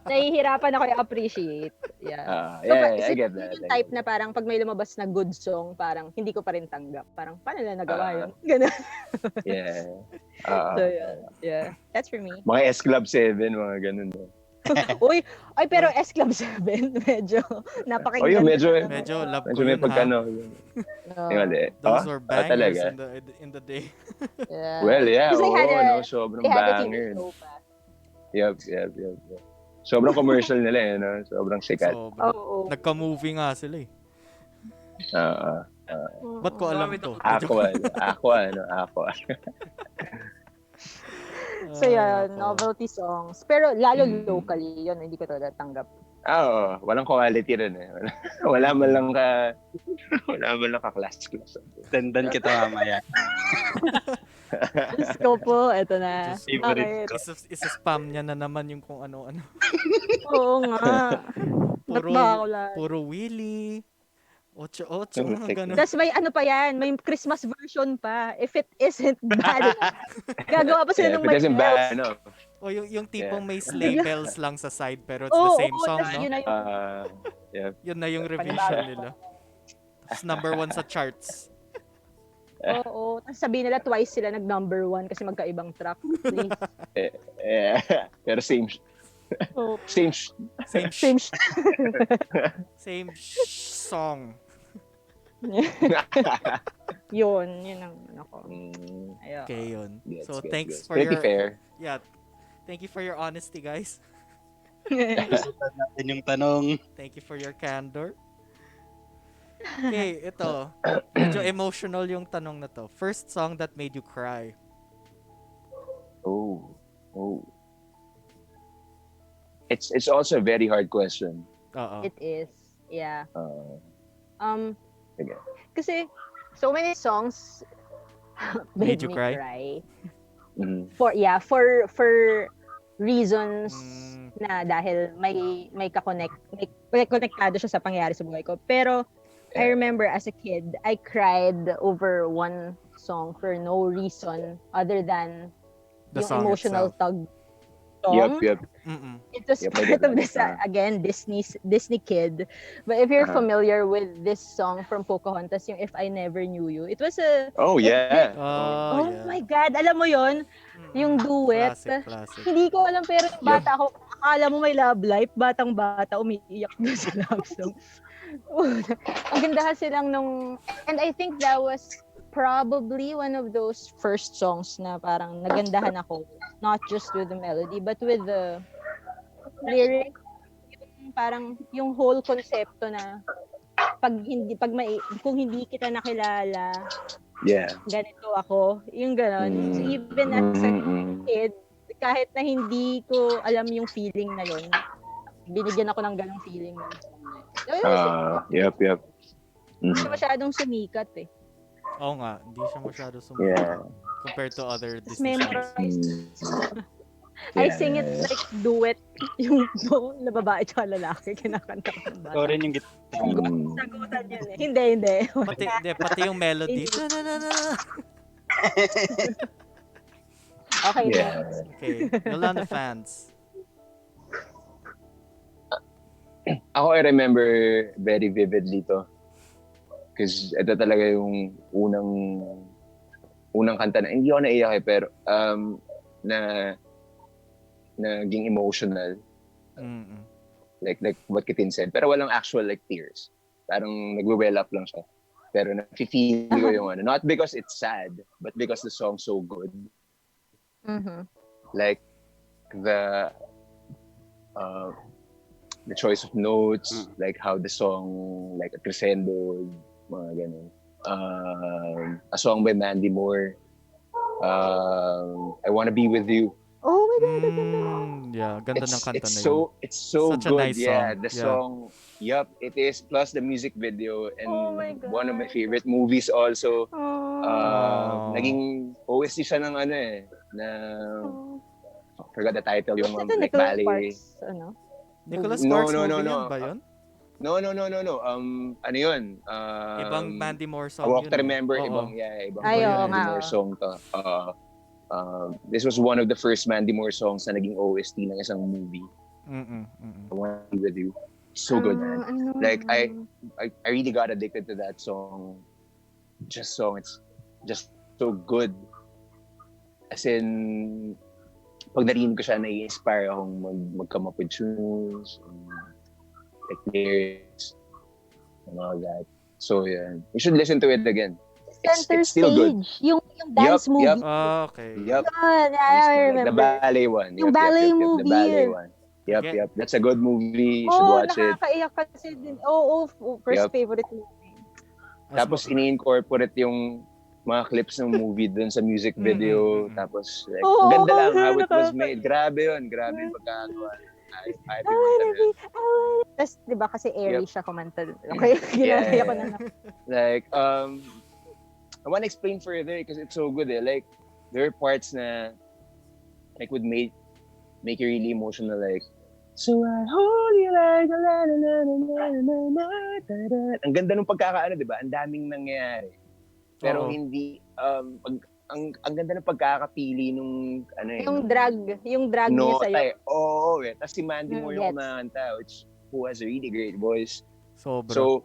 Nahihirapan ako i-appreciate. Yeah. I get that. Yung type na parang pag may lumabas na good song, parang hindi ko pa rin tanggap. Parang, paano nila nagawa yun? Ganun. Yeah. So, yeah. That's for me. Mga S-Club 7, mga ganun. Uy, ay pero S Club 7, medyo napakinggan. Yun, medyo Love ko may yun, ha? pagkano. Yung mali. Those were bangers talaga. in the day. Yeah. Well, yeah. Kasi Sobrang they had a TV banger. show pa. Yep. Sobrang commercial nila no? Sobrang sikat. Oo. Nagka-movie nga sila eh. Ba't ko alam to? Aqua. So yun, novelty songs. Pero lalo locally, yun, hindi ko talaga tanggap. Walang quality rin eh. Wala man lang ka-class. Tendan kita mamaya. Diyos ko po, eto na. Favorite ko. Isa-spam niya na naman yung kung ano-ano. Oo nga. Ba't ba ako lang? Puro Willy. Ocho, mga ganun. Tapos may ano pa yan, may Christmas version pa. If it isn't bad, gagawa pa sila ng If it isn't bad, O yung tipong may sleigh bells lang sa side pero it's the same song, no? Yun na yung, Yun na yung revision nila. Tapos number 1 sa charts. oo. Tapos sabihin nila twice sila nag-number 1 kasi magkaibang track. Please. Pero same Oh. same Song. Yun ang ano ko. Ayun. Okay, yun. Yes, So yes, thanks yes. for Pretty your fair. Yeah. Thank you for your honesty, guys. Susunod natin yung tanong. Thank you for your candor. Okay, ito. Medyo emotional yung tanong na to. First song that made you cry. Oh. It's also a very hard question. It is. Yeah. Sige. Kasi so many songs Made made you me cry? cry. Mhm. For reasons na dahil may konektado siya sa pangyayari sa buhay ko. Pero I remember as a kid, I cried over one song for no reason other than The yung song emotional itself. tug song. Yep. It was Yep, I part get of that. this again Disney kid. But if you're familiar with this song from Pocahontas, yung If I Never Knew You, it was a Oh, yeah. oh Yeah. my God, alam mo yon, yung duet. Classic. Hindi ko alam pero yung bata ako, akala mo may love life, batang-bata umiiyak doon sa love song. Ang ganda silang nung, and I think that was probably one of those first songs na parang nagandahan ako, not just with the melody but with the lyric, yung parang yung whole konsepto na kung hindi kita nakilala, ganito ako, yung ganon. So even as a kid, kahit na hindi ko alam yung feeling na yun, binigyan ako ng ganong feeling. Yep. Hindi siya masyadong sumikat eh. Oo nga, hindi siya masyado sumikat. Yeah. Compared to other Tapos Disney songs. memorize. I sing it like duet, yung na babae at lalaki, kinakanta ko ng bata. Ikaw rin yung Sagutan yun eh. Hindi. Pati yung melody. Okay, Yeah. next. Okay, Yolanda fans. Ako, I remember very vividly to. Because ito talaga yung unang kanta na, hindi ako naiyak pero na naging emotional. Mm-mm. Like what Kitin said. Pero walang actual like tears. Parang nagwe-well up lang siya. Pero nafe-feel ko yung not because it's sad, but because the song's so good. Mhm. Like the uh, the choice of notes, like how the song, like a crescendo, mga ganun. A song by Mandy Moore, I Wanna Be With You. Oh my God, ang ganda nun. Yeah, ganda ng kanta It's na yun. so Such a good. nice Yeah, song. the Yeah. song, yup, it is. Plus the music video and Oh my one of my God. favorite movies also. Oh. Naging OST siya ng forgot the title, yung Ito, like Nicholas ballet. Sparks, Nicholas No, Sparks no, movie no, yun no. ba yun? No. Ano yun? Ibang Mandy Moore A song Walk yun to eh. Remember, Oo. ibang Ay, oo Mandy nga, Moore oo. song to. This was one of the first Mandy Moore songs na naging OST ng isang movie. Mm-mm. I Want to Be With You. So good, man. I know. Like, I really got addicted to that song. It's just so good. As in, pag narinig ko siya, nai-inspire akong mag-come up with tunes, like lyrics, and all that. So, yeah. You should listen to it again. Center It's still good. Stage. Yung dance Yup, movie. yup. Ah, okay. Yup. Yun, I Like the remember. ballet one. Yung ballet The movie. ballet one. Yup, Again. yup. That's a good movie. You should Oh, watch it. nakakaiyak kasi din. Oo, first Yup. favorite movie. As Tapos ini-incorporate yung mga clips ng movie dun sa music video. Tapos, like, Oo, ganda lang how it was nakaka- made. Grabe yun. Grabe yung pagkakagawa. Happy I mo wanna talaga. be, I wanna... Tapos, di ba, kasi airy Yup. siya kumanta. Okay, ginagaya ko na lang. Like, I want to explain further because it's so good. Like, there are parts na like would make you really emotional. Like, so I hold you like a la la la la la la la da da. Ang ganda ng pagkakaano, di ba? Ang daming nangyayari. Pero Oo. hindi, ang ganda ng pagkakapili nung, Yung drag niya nota sa'yo. eh. Oo, eh. Tapos si Mandy Moore yung Gets. kumakanta, who has a really great voice. Sobra. So,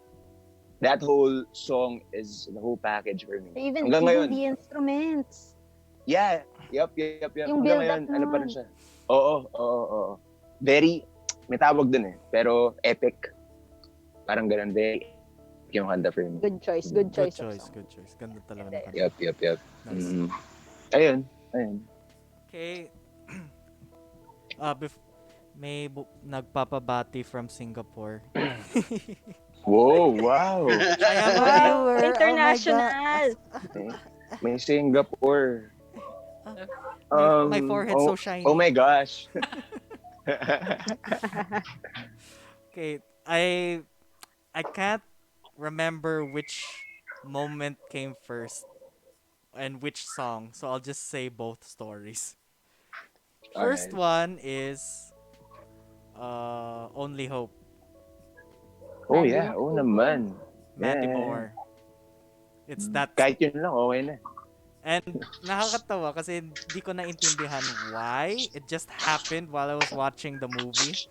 that whole song is the whole package for me. Even Hanggang ngayon, the instruments. yeah. Yup. Yung Hanggang build-up ngayon, ano pa rin nun. siya. Oo. Very, may tawag dun eh. Pero epic. Parang ganun, very yung kanta for me. Good choice. Good of choice, song. good choice. Ganda talaga ng kanta. Yup. Nice. Ayun. Okay. May nagpapabati from Singapore. Whoa, wow. I am a Wow, viewer. international. May Singapore. My forehead so shiny. Oh my gosh. Okay, I can't remember which moment came first and which song, so I'll just say both stories. First one is Only Hope, Oh yeah, oo naman. Mandy Yeah. Moore. It's that Kahit yun lang, okay na. and nakakatawa kasi hindi ko naintindihan why. It just happened while I was watching the movie.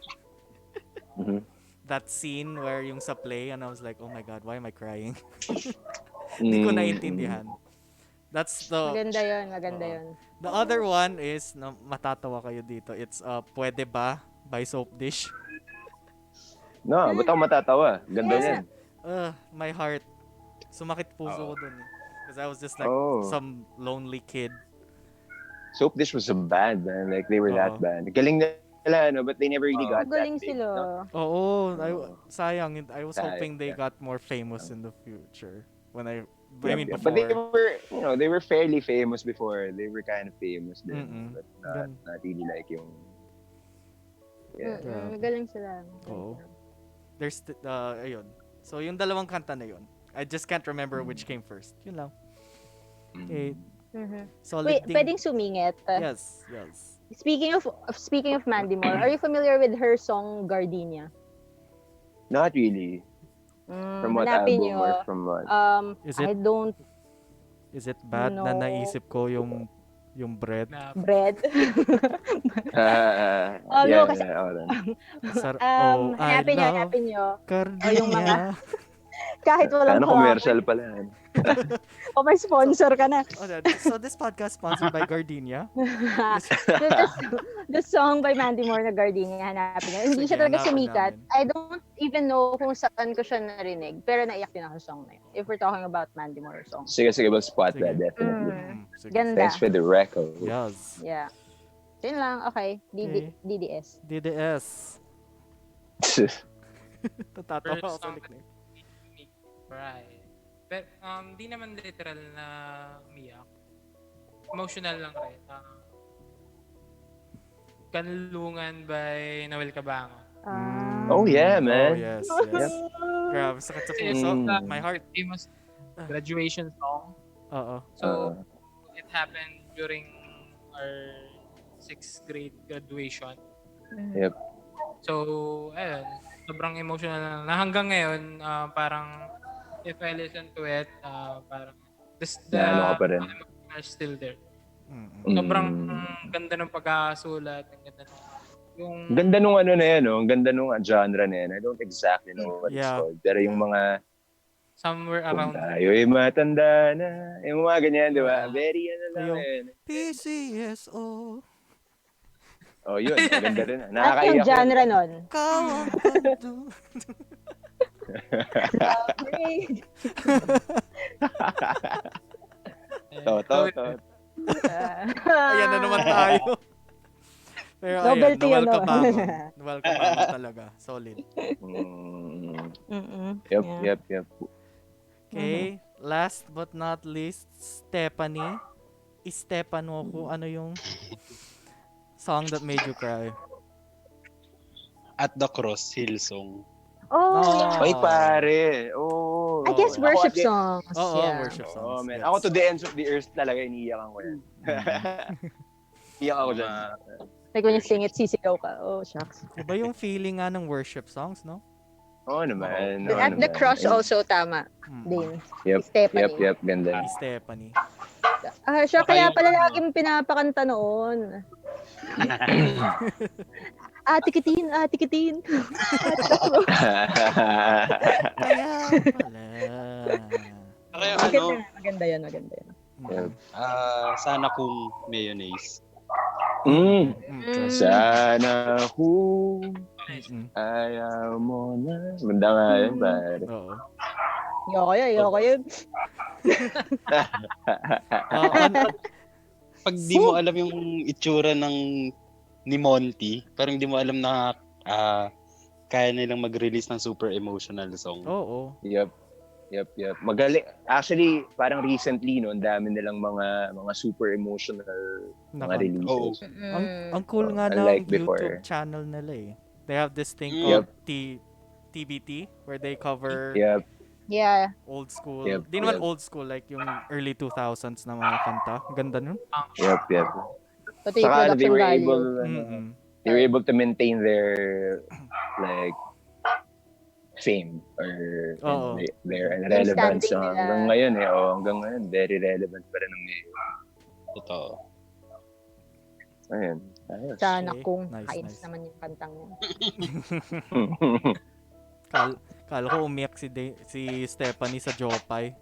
Mhm. That scene where yung sa play and I was like, oh my god, why am I crying? Hindi ko naintindihan. That's Maganda yun. the other one is na matatawa kayo dito. It's Pwede Ba by Soap Dish. No, ba't ako matatawa? Ganda Yeah. yan. My heart. Sumakit puso ko dun. Because I was just like Oh. some lonely kid. Soap Dish was a band, man. Like, they were that Oo. band. Galing nila, no? But they never really got that Magaling big, sila. no? Oo, Oo. sayang. I was Sayang, hoping they yeah. got more famous in the future. I mean But they before. were, they were fairly famous before. They were kind of famous then. Mm-mm. But Gan- not really like yung... Yeah. Magaling sila. Oo. There's ayun. So yung dalawang kanta na yun. I just can't remember which came first. Yun lang. Okay. Solid Wait, ding. pwedeng sumingit. Yes. Speaking of Mandy Moore, are you familiar with her song Gardenia? Not really. From what Hanapin album nyo. or from what? Is I it don't Is it bad na No. naisip ko yung bread? Na Bread. Yeah, Kasi, ako rin. Oh, I hanapin nyo, love hanapin nyo. Yung Gardenia. Kahit walang Sana commercial pala yan. O may sponsor ka na. So this podcast sponsored by Gardenia. The song by Mandy Moore na Gardenia, hanapin nyo. Hindi Sige, siya talaga hanapin sumikat. namin. I don't even know kung saan ko siya narinig. Pero naiyak din ako sa song na yun. If we're talking about Mandy Moore song. Sige, we'll spot Sige. that definitely. Sige. Ganda. Thanks for the record. Yes. Yeah. So yun lang. Okay. Okay. DDS. DDS. Natatawa first ako sa song nickname. make cry. But di naman literal na umiyak. Emotional lang rin. Kanlungan by Noel Cabango. Oh, yeah, Oh, man. yes. Grabe, sakit sa puso. My heart. Famous graduation song. Oo. So, it happened during our 6th grade graduation. Yep. So, ayun. Sobrang emotional na hanggang ngayon, parang if I listen to it, parang the Ano ka pa rin? emotion are still there. Mm-mm. Sobrang ganda ng pagkakasulat, ang ganda ng yung Ganda nung ano na yan, no? Ang ganda nung genre na yan. I don't exactly know what it's Yeah. called. Pero yung mga, somewhere kung around tayo'y matanda na, yung mga ganyan, di ba? Yeah. Very ano lang Yung- yun. PCSO. Oh, yun. Maganda rin. Ano yung Nakakaiyak yun. genre nun? Kawang kanto. To. Ayan na naman tayo. Pero Novelty ayan, yun, Noel no? Cabangon. Noel Cabangon talaga. Solid. Yep. Okay. Last but not least, Stephanie. Istepano ko, ano yung song that made you cry? At the Cross, Hillsong. Oh, No. yeah. Ay, pare. Oh. I guess Ako, worship at the- songs. Oo, yeah. worship songs. Oh, man. yes. Ako to the ends of the earth talaga, iniiyakan ko yan. Iyak ako dyan. Like when you sing it, sisigaw ka. Oh, shucks. Iba yung feeling nga ng worship songs, no? Oo naman. At the cross also, tama. Din. Yep. Stephanie. Yep, ganda. Stephanie. Siya kaya pala laging pinapakanta noon. Atikitin. Kaya pala. Kaya ano, Maganda yan. Yep. sana kung mayonnaise. Sana kung Mm-mm. ayaw mo na. Manda nga yun, pare. Oo. Yoko yun. Pag di mo alam yung itsura ni Monty, parang di mo alam na kaya nilang mag-release ng super emotional song. Oo. Yep. Magaling. Actually, parang recently, no, ang dami nilang mga super emotional mga Naka- releases. Ang cool nga ng Unlike YouTube before. channel nila eh. They have this thing Yep. called TBT where they cover Yep. Yeah. old school. Yep. Di naman old school, like yung early 2000s na mga kanta. Ganda nun. Yep. Pati yung Saka they production were value. able, Mm-mm. they were able to maintain their like fame or Oo. their relevance standing nila. hanggang ngayon hanggang ngayon very relevant pa rin ang Mayo. Totoo. Ayun. Ayos. Sana Okay. kung Nice, kainis nice. naman yung kantang yun. Kala ko umiyak si Stephanie sa Jopay.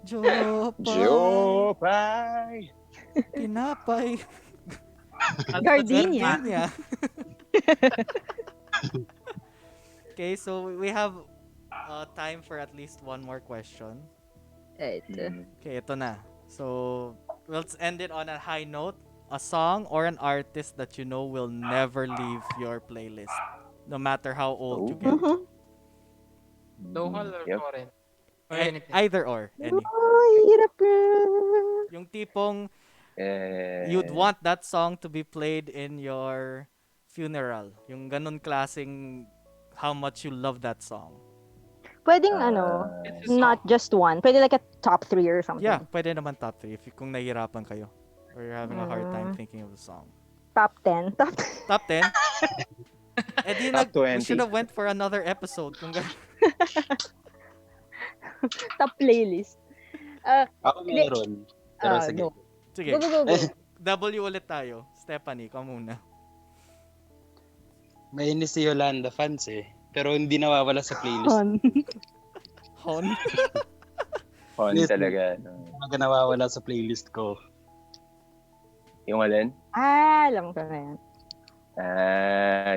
Jopay. Jopay. Tinapay. Gardenia. Gardenia. Okay, so we have time for at least one more question. Okay, ito na. So, let's end it on a high note. A song or an artist that you know will never leave your playlist, no matter how old you get. local or Yep. foreign. Or Eh, anything. either or, any. Ay, hirap na. Yung tipong you'd want that song to be played in your funeral. Yung ganun klaseng how much you love that song. Pwedeng It's a song. not just one. Pwede like a top 3 or something. Yeah, pwede naman top 3 kung nahihirapan kayo or you're having a hard time thinking of a song. Top 10. Top 10? Eh di Top we 20. should have went for another episode kung Top playlist. Ako Hindi. meron. Pero sige. Go. Sige, Go, go, go, go. W ulit tayo. Stephanie, ikaw muna. Mainis si Yolanda fans eh. Pero hindi nawawala sa playlist. Hon. Hon? Fun Yes, talaga. No? Talaga nawawala sa playlist ko. Yung alin? Alam ko na yan.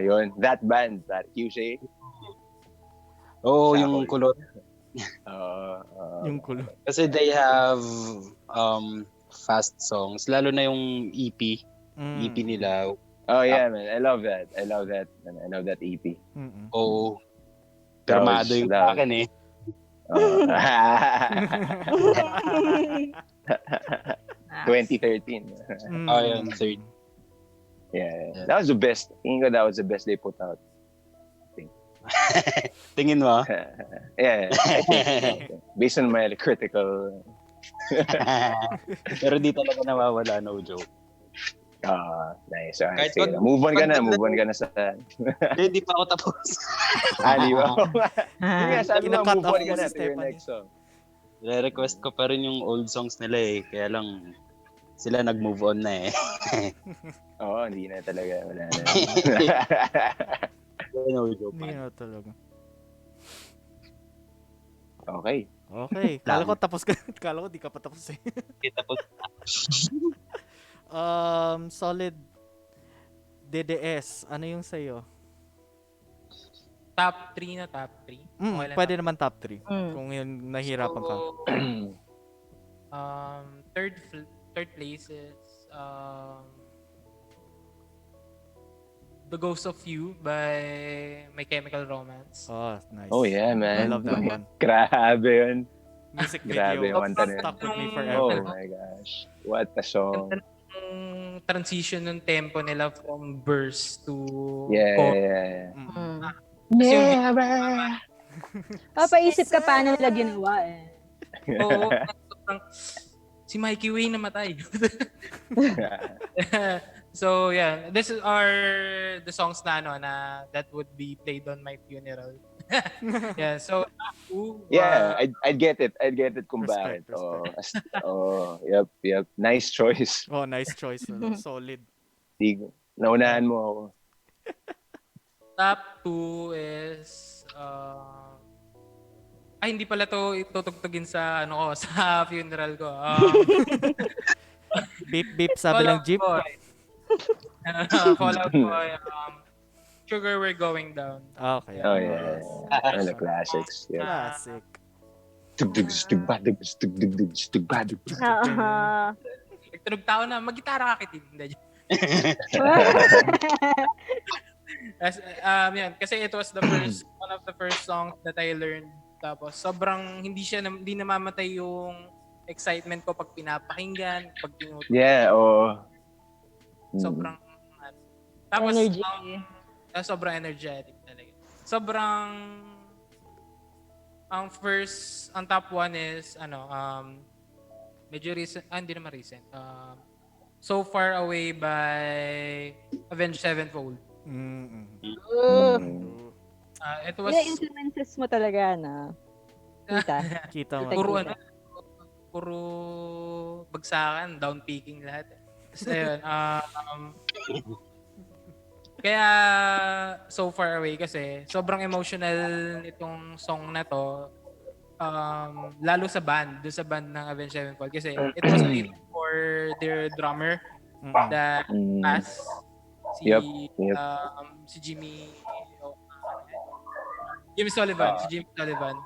Yun. That band. That QC. Oo, Sa yung ako. kulot. Yung kulo. Kasi they have fast songs. Lalo na yung EP. EP nila. Oh yeah, man. I love that. I love that. Man. I love that EP. Mm-mm. Oo. That Permado was- yung that- akin eh. Oh. Ah, 2013. Oh, yun, third. Yeah. That was the best. Tingin ko that was the best they put out. Tingin mo? Yeah. I think. Based on my critical... Pero di talaga nawawala, no joke. Nice. Alright, Kahit sige. pag- Move on ka na. pag- Move on ka na sa... Hindi pa ako tapos. Di ba? Yun nga, sabi mo, Kinakat move on off ka mo na si to your Stephanie. next song. Re-request ko pa rin yung old songs nila eh. Kaya lang, sila nag-move on na eh. Oo, hindi na talaga. Wala na. No joke. Hindi na talaga. Okay. Okay. Kala ko tapos ka. Kala ko di ka pa tapos eh. Tapos, Solid DDS. Ano yung sa'yo? Top 3 na top 3. Okay lang, Pwede top naman top 3. Mm. Kung yun nahihirapan ka. So, third place is The Ghost of You by My Chemical Romance. Oh, nice. Oh yeah, man. I love that one. Grabe yun. Music Grabe video. yung kanta na yun. Stuck with me Oh forever. my gosh. What a song. Yung transition ng tempo nila from verse to Yeah, chorus. yeah, yeah. Mm. Kasi yung Papaisip ka paano nila ginawa eh. Oo, sobrang- si Mikey Way namatay. So yeah, this is the songs na that would be played on my funeral. Yeah, so Yeah, I'd get it. I'd get it kung Respect, bakit. Yep. Nice choice. Oh, nice choice. Solid. Naunahan mo ako. top 2 is hindi pala to itutugtugin sa sa funeral ko. Beep beep sabi ng jeep. Fall Out Boy. Sugar We're Going Down. Okay. Oh yeah. One of the classics. Yeah. Classic. Tunog tao na, mag-gitara ka kitin. Hindi. Yan. Kasi it was one of the first songs that I learned. Tapos sobrang hindi namamatay yung excitement ko pag pinapakinggan, pag tinutugtog. Yeah, Sobrang tapos Energy. Sobrang energetic talaga. Sobrang ang top 1 is medyo recent, hindi naman recent. So Far Away by Avenged Sevenfold. It was Yung influences mo talaga na. Kita. Kita mo. puro bagsakan, down picking lahat. So, ayun, kaya So Far Away kasi sobrang emotional itong song na to. Lalo sa band, doon sa band ng Avenged Sevenfold kasi it was made for their drummer that passed si Yep. si Jimmy Sullivan,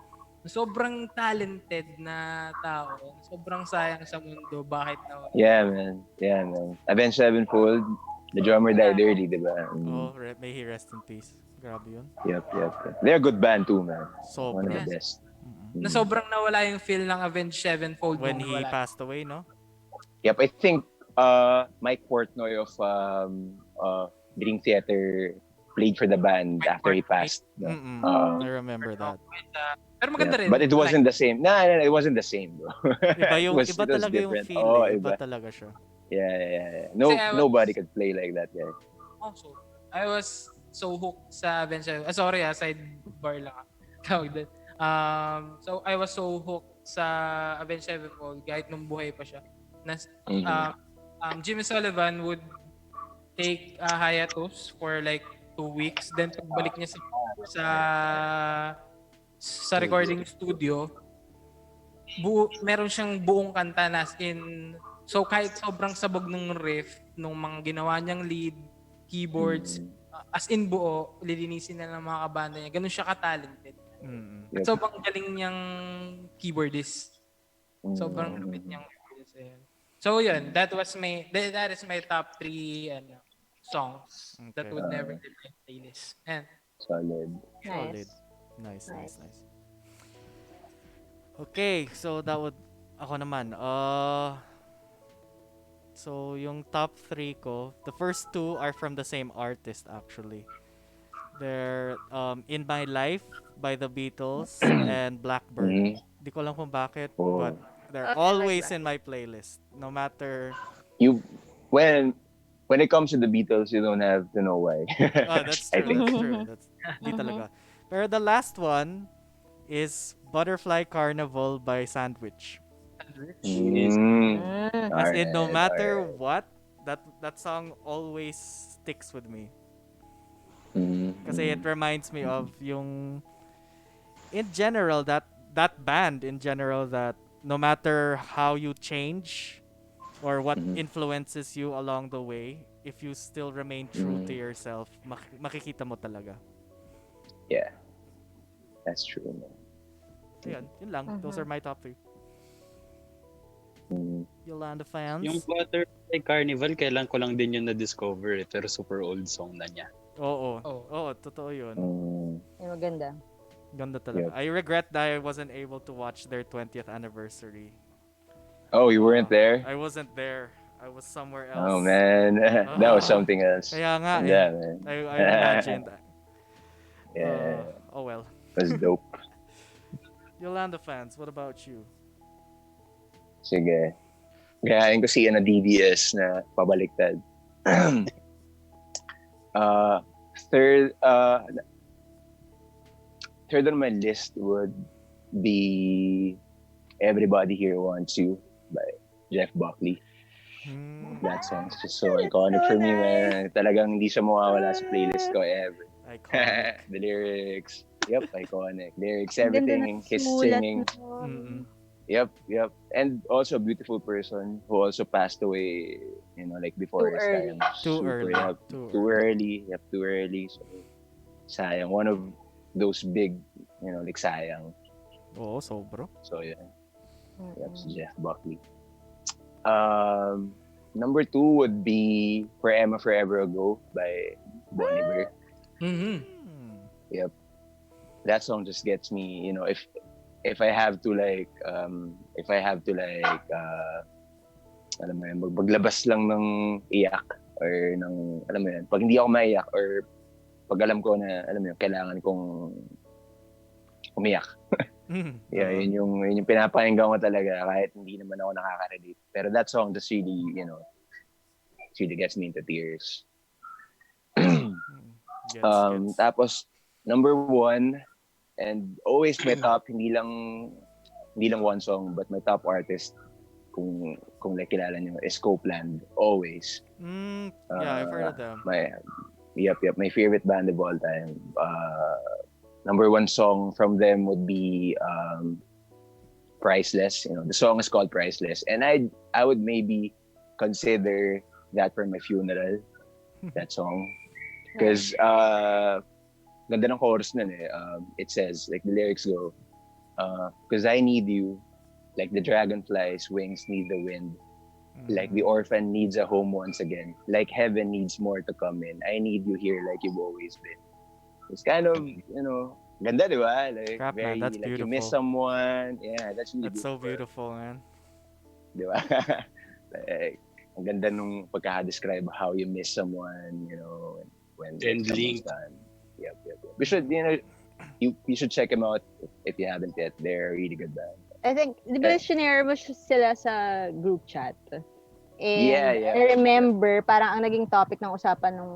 sobrang talented na tao. Sobrang sayang sa mundo. Bakit na? Yeah, man. Avenged Sevenfold, the drummer died early, diba? Oh, may he rest in peace. Grabe yun. Yep. They're a good band too, man. One of Sobra. the best. Na sobrang nawala yung feel ng Avenged Sevenfold When nung he nawala. passed away, no? Yep, I think Mike Portnoy of Dream Theater played for the band Mike after he Portnoy. passed. No? I remember that. Pero maganda Yeah. rin. But it wasn't the same. No, it wasn't the same, bro. Iba yung It was talaga yung different. feel. Oh, Iba iba. talaga siya. Yeah. Kasi I was- Nobody could play like that guy. Also, I was so hooked sa Avenged Sevenfold. Sorry, sidebar lang. Tawag din. So I was so hooked sa Avenged Sevenfold kahit nung buhay pa siya. Na, Mhm. Jimmy Sullivan would take a hiatus for like 2 weeks. Then pagbalik niya sa recording studio, meron siyang buong kanta na as in, so kahit sobrang sabog ng riff nung mga ginawa niyang lead, keyboards, as in buo, lilinisin na ng mga kabanda niya. Ganun siya ka-talented. Mm. At Yep. sobrang galing niyang keyboardist. Sobrang Mhm. lupit niyang keyboardist. Ayan. So yun, that is my top 3 songs that Okay. would never leave my playlist. And Solid. Solid. Nice. Nice. Okay, so that would ako naman. So yung top 3 ko, the first two are from the same artist actually. They're In My Life by the Beatles and Blackbird. Mhm. Di ko alam kung bakit, but Oh. they're I like always that. in my playlist. No matter You when it comes to the Beatles, you don't have to know why. That's I true. think. That's true. That's di talaga. Pero the last one is Butterfly Carnival by Sandwich. Yes. As in, no Alright, matter alright. what, that song always sticks with me. Kasi it Mhm. reminds me of yung in general that band in general, that no matter how you change or what Mhm. influences you along the way, if you still remain true to Mhm. yourself, makikita mo talaga. Yeah, that's true, man. Ayun, yun lang. Those are my top 3. Mhm. Yolanda Yung fans? Butterfly Carnival, kailan ko lang din yun na-discover eh, pero super old song na niya. Oo. Oh. Oo, totoo yun. Ay, maganda. Ganda talaga. Yep. I regret that I wasn't able to watch their 20th anniversary. Oh, you weren't there? I wasn't there. I was somewhere Oh else. man, that was Ah, something else. Kaya nga And eh. that, man. I imagined. Yeah, Oh well. was dope. Yolanda fans, what about you? Sige. Gayahin ko si DDS na pabaliktad. uh, third, uh, third on my list would be Everybody Here Wants You by Jeff Buckley. That song's just so iconic for me, man. Talagang hindi siya mawawala sa playlist ko ever. Iconic. The lyrics, yep, iconic. Lyrics, Ang ganda everything, ng his sulat singing. Mm-mm. Yep. And also a beautiful person who also passed away, like before Too his early. time. Too early. Yep, too early. Yep, too early. So, sayang. One of those big, like sayang. Oo, sobro. So, yeah. Yep, si Jeff Buckley. Number 2 would be Forever Ago by Bon Iver. Mm-hmm. Yep. That song just gets me, if I have to alam mo yun, maglabas lang ng iyak or ng, alam mo yun, pag hindi ako maiyak or pag alam ko na, alam mo yun, kailangan kong umiyak. Yeah, yun yung pinapakinggan ko talaga kahit hindi naman ako nakaka-relate. Pero that song just really, really gets me into tears. Gets. Tapos, number 1, and always my top, hindi lang one song, but my top artist, kung like kilala niyo, is Copeland. Always. Yeah, I've heard of them. My favorite band of all time. Number 1 song from them would be Priceless. The song is called Priceless, and I would maybe consider that for my funeral. That song, because ganda ng chorus nun eh. It says, like the lyrics go, because I need you, like the dragonfly's wings need the wind, like the orphan needs a home once again, like heaven needs more to come in. I need you here like you've always been. It's kind of, ganda, di ba? Like, Crap, man, very, that's like you miss beautiful. someone. Yeah, that's really That's so beautiful, man. Di ba? Like, ang ganda nung pagka-describe how you miss someone, when And someone's Link. done. Yep. You should, you should check them out if you haven't yet. They're a really good band. I think, di ba shinare mo sila sa group chat? And Yeah. I remember, parang ang naging topic ng usapan ng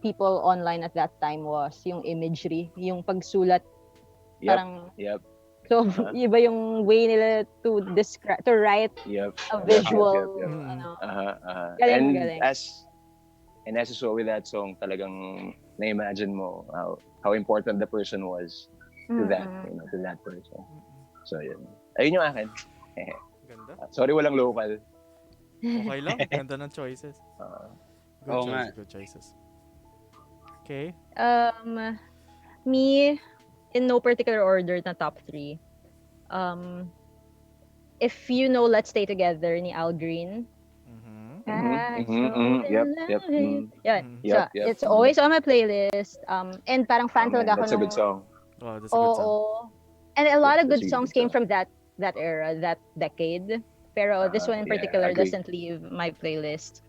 people online at that time was yung imagery, yung pagsulat. Parang, Yep. So, iba yung way nila to describe, to write Yep. a visual, Yep. Galing, And galing. as you saw with that song, talagang na-imagine mo how important the person was to that, to that person. So yun. Ayun yung akin. Ganda. Sorry, walang local. Okay lang. Ganda ng choices. Good Oo choices, nga. good choices. Okay. Me, in no particular order na top 3. If you know Let's Stay Together ni Al Green. Yep. Yeah. Yep. It's always on my playlist. And parang fan talaga ako That's a good nung... song. Oh, that's a good song. And a lot of That's good a songs good came song. from that era, that decade. Pero this one in Yeah, particular agree. doesn't leave my playlist.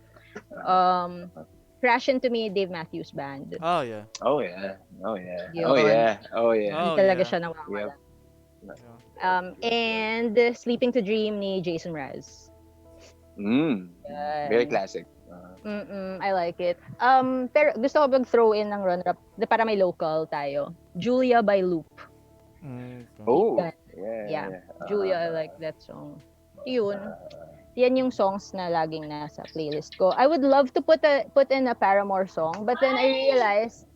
Crash Into Me, Dave Matthews Band. Oh, yeah. Oh yeah. Yun. Oh, Hindi talaga yeah. siya nawawala. Yeah. And Sleeping to Dream ni Jason Mraz. Very classic. I like it. Pero gusto ko mag-throw in ng runner-up para may local tayo. Julia by Loop. Oh, Yeah. Julia, I like that song. Yun. Yan yung songs na laging nasa playlist ko. I would love to put in a Paramore song, but then I realized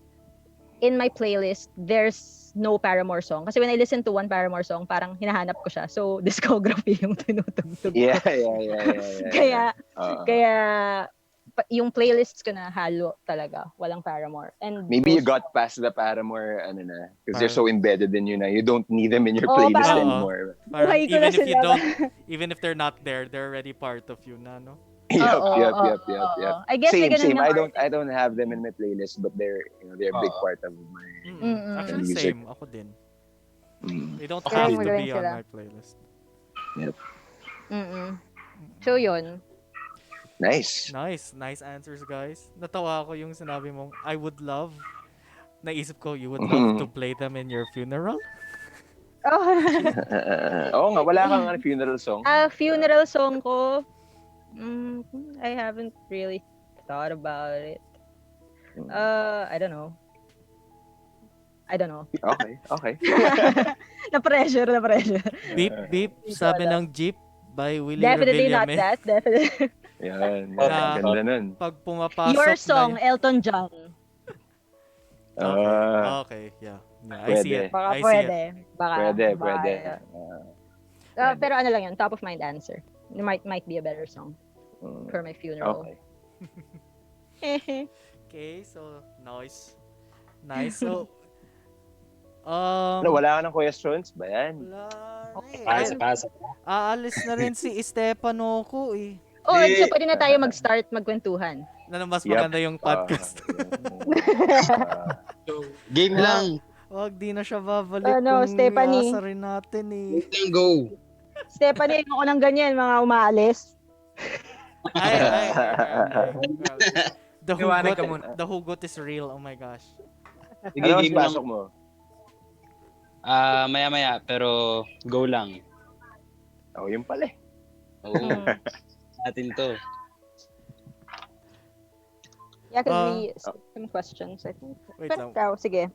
in my playlist there's no Paramore song. Kasi when I listen to one Paramore song, parang hinahanap ko siya. So discography yung tinutugtog ko. Yeah. Kaya yung playlists ko na halo talaga, walang Paramore. And Maybe you those- got past the Paramore, because they're so embedded in you na you don't need them in your playlist parang- anymore. Parang Buhay ko na even if you sila. don't, even if they're not there, they're already part of you na, no? Yep. I guess may ganun Same. ng I don't have them in my playlist, but they're a big part of my. Actually, music. same. Ako din. They don't Magaling, have to magaling be on sila. my playlist. So yun. Nice. Nice answers, guys. Natawa ako yung sinabi mong, I would love. Naisip ko, you would love to play them in your funeral? Oo nga, wala kang funeral song. Funeral song ko. I haven't really thought about it. I don't know. Okay. na-pressure. Beep, sabi ng Jeep by Willie Definitely not Revillame. that. Definitely. Yan. Na- Ganda nun. Pag pumapasok Your na song, y- Elton John. Okay, yeah. I see it. Baka I see pwede. it. Baka, Pwede. pero ano lang yun, top of mind answer. It might be a better song for my funeral. Okay. Okay, so nice. So Wala ka ng questions ba yan? wala na eh. Pasa. Aalis na rin si Estefano ko eh. So pwede na tayo mag-start magkwentuhan. Na mas maganda yung podcast. Game lang. Wag, di na siya babalik Ano, kung Stephanie? iasa rin natin eh. Go. Stephanie, ako ng ganyan, mga umaalis. Ay. Iwanan ka muna. The hugot is real. Oh my gosh. Sige, Ano mas game lang. pasok mo? Maya-maya, pero go lang. Oh, yun pala eh. Oo. Natin to. Yeah, because we some questions, I think. Wait Pero lang. ikaw, sige.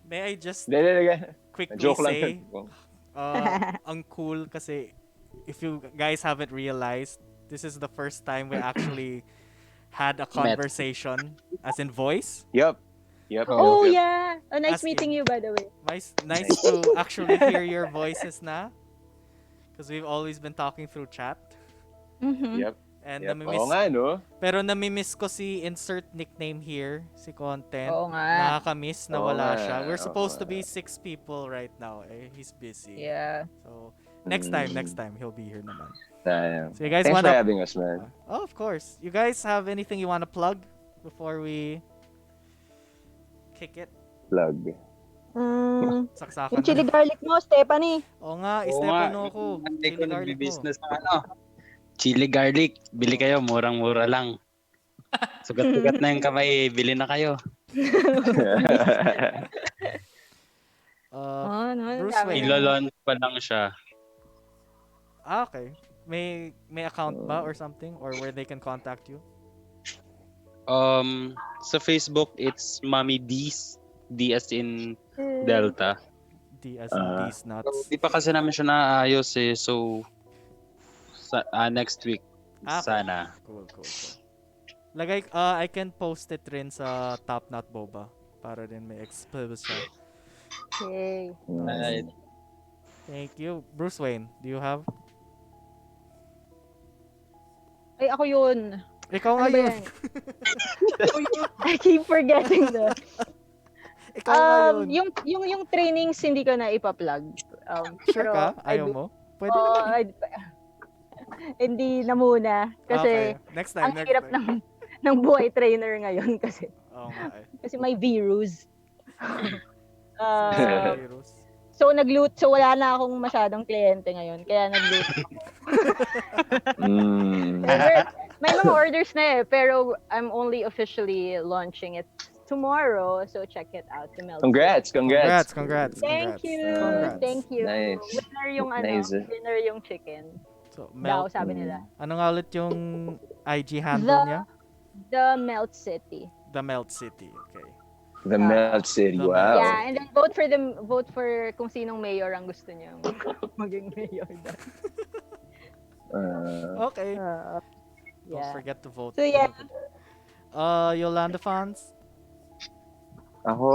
May I just Hindi. quickly Joke lang. say, ang cool kasi if you guys haven't realized, this is the first time we actually had a conversation as in voice. Yep. Oh, yeah. Oh, nice As meeting in- you, by the way. Nice to actually hear your voices na. Because we've always been talking through chat. Yep. And Yep. namimiss, Oo nga, no? pero namimiss ko si insert nickname here, si Content. Oo nga. Nakakamiss na Oo wala nga, siya. We're oo supposed to nga. be 6 people right now. He's busy. Yeah. So, next time, he'll be here naman. Sayang. So you guys Thanks for wanna... having us, man. Oh, of course. You guys have anything you want to plug before we kick it? Plug. Saksakan Yung chili na. garlic mo, Stephanie. Oo nga, Oo Estefano nga. ko. Hindi Chili ko garlic mo. nagbi-business ng chili garlic. Bili kayo, murang-mura lang. Sugat-sugat na yung kamay, bili na kayo. Bruce Wayne. Ilo-launch pa lang siya. Okay. May account ba or something? Or where they can contact you? Sa Facebook, it's Mommy D's. D as in Delta. D as in these nuts. Di pa kasi namin siya naayos eh. So, next week, Ah, okay. sana. Cool. I can post it rin sa Top Not Boba para din may expose siya. Yay. Right. Thank you. Bruce Wayne, do you have? Ay, ako yun. Ikaw Ano nga ba yun. yan? I keep forgetting the... Ikaw nga yun. Yung trainings hindi ko na ipa-plug. Sure Pero ka? I Ayaw do. mo? Pwede naman. Hindi na muna. Kasi Okay. Next time. ang hirap ng buhay trainer ngayon kasi. Oo nga eh. Kasi may virus. Sa virus. So wala na akong masyadong kliyente ngayon. Kaya nag-loot. May mga orders na eh. Pero I'm only officially launching it tomorrow. So check it out. The Melt. Congrats. Thank you. Congrats. Thank you. Nice. Winner yung Nice. winner yung chicken. So, Daw, Melt. sabi nila. Ano nga ulit yung IG handle niya? The Melt City. The Melt City. Okay. The Melt City. The Wow. Yeah, and then vote for kung sinong mayor ang gusto niyo maging mayor. Okay. Don't Yeah. forget to vote. So yeah. Yolanda fans? Ako,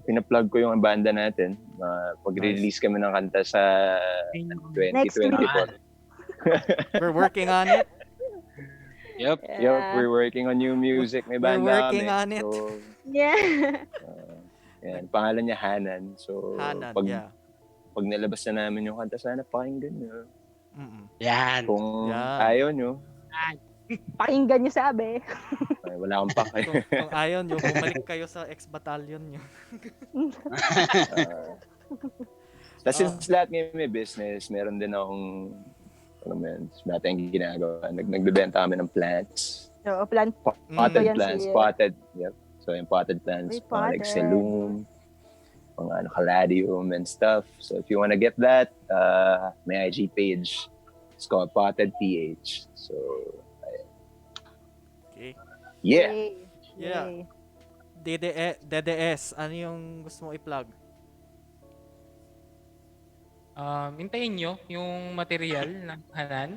pinaplug ko yung banda natin. Pag-release kami ng kanta sa Next week. 2024. We're working on it. Yep. Yup, we're working on new music. May We're banda working kami. on it. So, Yeah. yan, pangalan niya Hanan. So, Hanan, pag nilabas na namin yung kanta, sana pakinggan nyo. Yan. Kung Yan. ayaw nyo, Pakinggan niyo sabi. ay, wala akong pake. Kung ayaw nyo, bumalik kayo sa ex-battalion nyo. Tapos since lahat ngayon may business, meron din akong dati ang ginagawa. Nagbebenta kami ng plants. So, plan. Potted Yan plants. si- Potted. Yep. So yung potted plants, Ay, like potted. Saloon, mga caladium and stuff. So if you wanna get that, may IG page. It's called Potted PH. So, Okay. yeah. Yay. Yeah. Yay. DDS, ano yung gusto mo i-plug? Hintayin nyo yung material ng Hanan.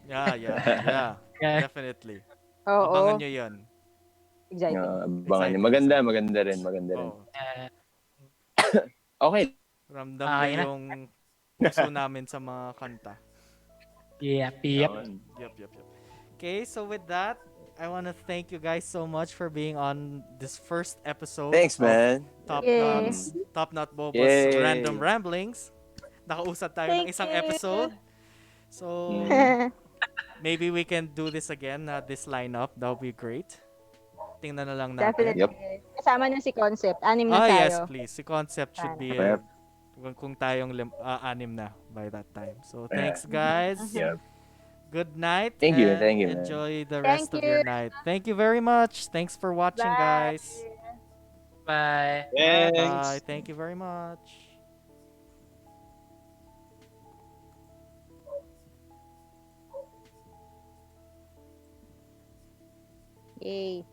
Yeah. Yeah. Definitely. Oo. Abangan nyo yun. Exciting. Abangan nyo. Maganda rin. Oh, Okay. ramdam Ah, nyo yun na. yung puso namin sa mga kanta. Yep. Yun. Yup. Okay, so with that, I want to thank you guys so much for being on this first episode Thanks, of man. Yay. TopKnotBoba's Yay. Random Ramblings. Nakausap tayo ng Thank isang you. episode. So, maybe we can do this again, this lineup. That would be great. Tingnan na lang natin. Definitely. Yep. Kasama na si Concept. Anim na tayo. Yes, please. Si Concept should be Yep. kung tayong anim na by that time. So, thanks guys. Yep. Good night. Thank you, and man. Enjoy the Thank rest of your you. night. Thank you very much. Thanks for watching, Bye. guys. Bye. Bye. Thank you very much. Yay.